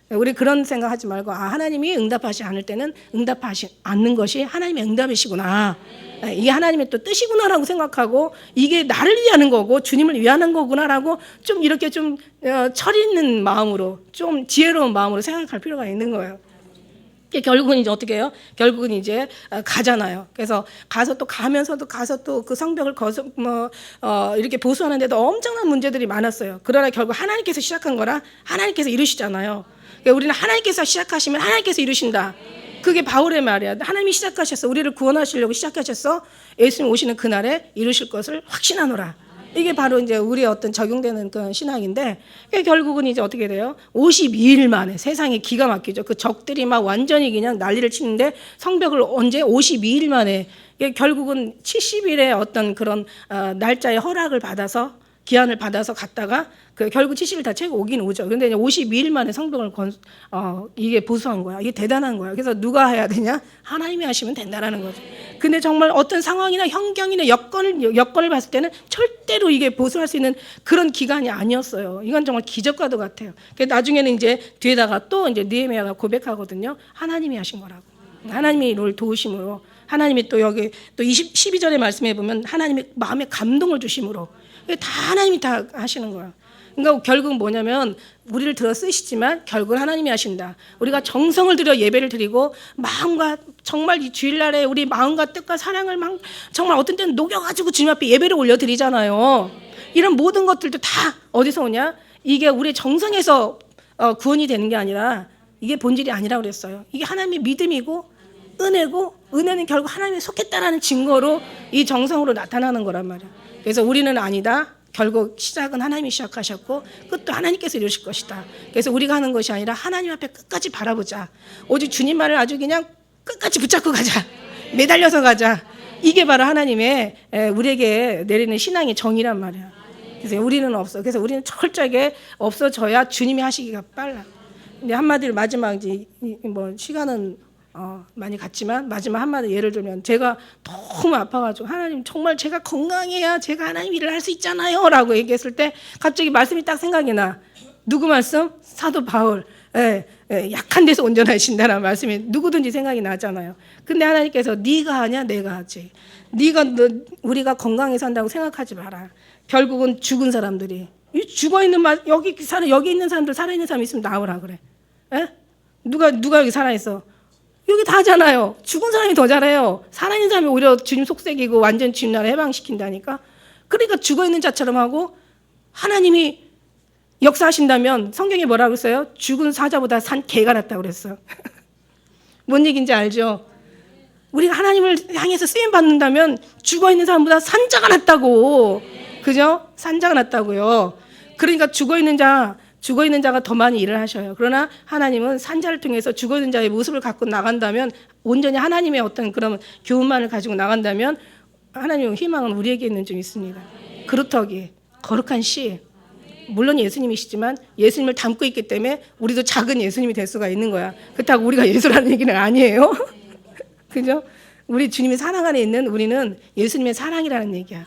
우리 그런 생각하지 말고 아 하나님이 응답하지 않을 때는 응답하지 않는 것이 하나님의 응답이시구나. 이게 하나님의 또 뜻이구나라고 생각하고 이게 나를 위하는 거고 주님을 위하는 거구나라고 좀 이렇게 좀 철 있는 마음으로 좀 지혜로운 마음으로 생각할 필요가 있는 거예요. 결국은 이제 어떻게 해요? 결국은 이제 가잖아요. 그래서 가서 또 가면서도 가서 또 그 성벽을 이렇게 보수하는데도 엄청난 문제들이 많았어요. 그러나 결국 하나님께서 시작한 거라 하나님께서 이루시잖아요. 그러니까 우리는 하나님께서 시작하시면 하나님께서 이루신다. 그게 바울의 말이야. 하나님이 시작하셨어. 우리를 구원하시려고 시작하셨어. 예수님 오시는 그날에 이루실 것을 확신하노라. 이게 바로 이제 우리의 어떤 적용되는 그런 신앙인데 결국은 이제 어떻게 돼요? 52일 만에 세상에 기가 막히죠. 그 적들이 막 완전히 그냥 난리를 치는데 성벽을 언제 52일 만에 결국은 70일의 어떤 그런 날짜의 허락을 받아서 기한을 받아서 갔다가 결국 70일 다 채고 오긴 오죠. 그런데 이제 52일 만에 성벽을 이게 보수한 거야. 이게 대단한 거야. 그래서 누가 해야 되냐? 하나님이 하시면 된다라는 거죠. 근데 정말 어떤 상황이나 환경이나 여건을 봤을 때는 절대로 이게 보수할 수 있는 그런 기간이 아니었어요. 이건 정말 기적과도 같아요. 나중에는 이제 뒤에다가 또 이제 느헤미야가 고백하거든요. 하나님이 하신 거라고. 하나님이 이를 도우심으로 하나님이 또 여기 또 12절의 말씀에 보면 하나님이 마음에 감동을 주심으로 다 하나님이 다 하시는 거야. 그러니까 결국은 뭐냐면 우리를 들어 쓰시지만 결국은 하나님이 하신다. 우리가 정성을 들여 예배를 드리고 마음과 정말 이 주일날에 우리 마음과 뜻과 사랑을 막 정말 어떤 때는 녹여가지고 주님 앞에 예배를 올려드리잖아요. 이런 모든 것들도 다 어디서 오냐? 이게 우리 정성에서 구원이 되는 게 아니라 이게 본질이 아니라고 그랬어요. 이게 하나님의 믿음이고 은혜고 은혜는 결국 하나님에 속했다라는 증거로 이 정성으로 나타나는 거란 말이야. 그래서 우리는 아니다. 결국 시작은 하나님이 시작하셨고 끝도 하나님께서 이루실 것이다. 그래서 우리가 하는 것이 아니라 하나님 앞에 끝까지 바라보자. 오직 주님만을 아주 그냥 끝까지 붙잡고 가자. 매달려서 가자. 이게 바로 하나님의 우리에게 내리는 신앙의 정의란 말이야. 그래서 우리는 없어. 그래서 우리는 철저하게 없어져야 주님이 하시기가 빨라. 근데 한마디로 마지막 이제 뭐 시간은 많이 갔지만 마지막 한마디 예를 들면 제가 너무 아파가지고 하나님 정말 제가 건강해야 제가 하나님 일을 할 수 있잖아요 라고 얘기했을 때 갑자기 말씀이 딱 생각이 나. 누구 말씀? 사도 바울. 약한 데서 온전하신다라는 말씀이 누구든지 생각이 나잖아요. 근데 하나님께서 네가 하냐 내가 하지. 우리가 건강해서 한다고 생각하지 마라. 결국은 죽은 사람들이 죽어있는 여기 있는 사람들 살아있는 사람 있으면 나오라 그래. 누가 여기 살아있어? 여기 다 하잖아요. 죽은 사람이 더 잘해요. 살아있는 사람이 오히려 주님 속삭이고 완전 주님 나라 해방시킨다니까. 그러니까 죽어있는 자처럼 하고 하나님이 역사하신다면 성경에 뭐라고 했어요? 죽은 사자보다 산 개가 낫다고 그랬어요. 뭔 얘기인지 알죠? 우리가 하나님을 향해서 쓰임 받는다면 죽어있는 사람보다 산자가 낫다고. 그죠? 산자가 낫다고요. 그러니까 죽어있는 자가 더 많이 일을 하셔요. 그러나 하나님은 산자를 통해서 죽어있는 자의 모습을 갖고 나간다면 온전히 하나님의 어떤 그런 교훈만을 가지고 나간다면 하나님의 희망은 우리에게는 좀 있습니다. 그렇다기에 거룩한 씨, 물론 예수님이시지만 예수님을 담고 있기 때문에 우리도 작은 예수님이 될 수가 있는 거야. 그렇다고 우리가 예수라는 얘기는 아니에요. 그죠? 우리 주님의 사랑 안에 있는 우리는 예수님의 사랑이라는 얘기야.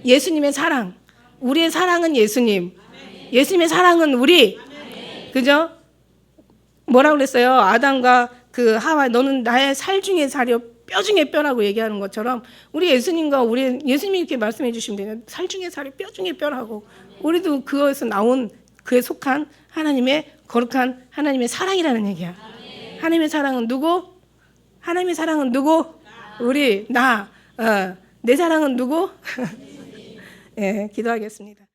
예수님의 사랑, 우리의 사랑은 예수님, 예수님의 사랑은 우리. 그죠? 뭐라고 그랬어요? 아담과 그 하와, 너는 나의 살 중에 살이요 뼈 중에 뼈라고 얘기하는 것처럼 우리 예수님과 우리 예수님이 이렇게 말씀해 주시면 돼요. 살 중에 살이 뼈 중에 뼈라고. 우리도 그것에서 나온 그에 속한 하나님의 거룩한 하나님의 사랑이라는 얘기야. 하나님의 사랑은 누구? 하나님의 사랑은 누구? 우리, 나. 내 사랑은 누구? 예, 기도하겠습니다.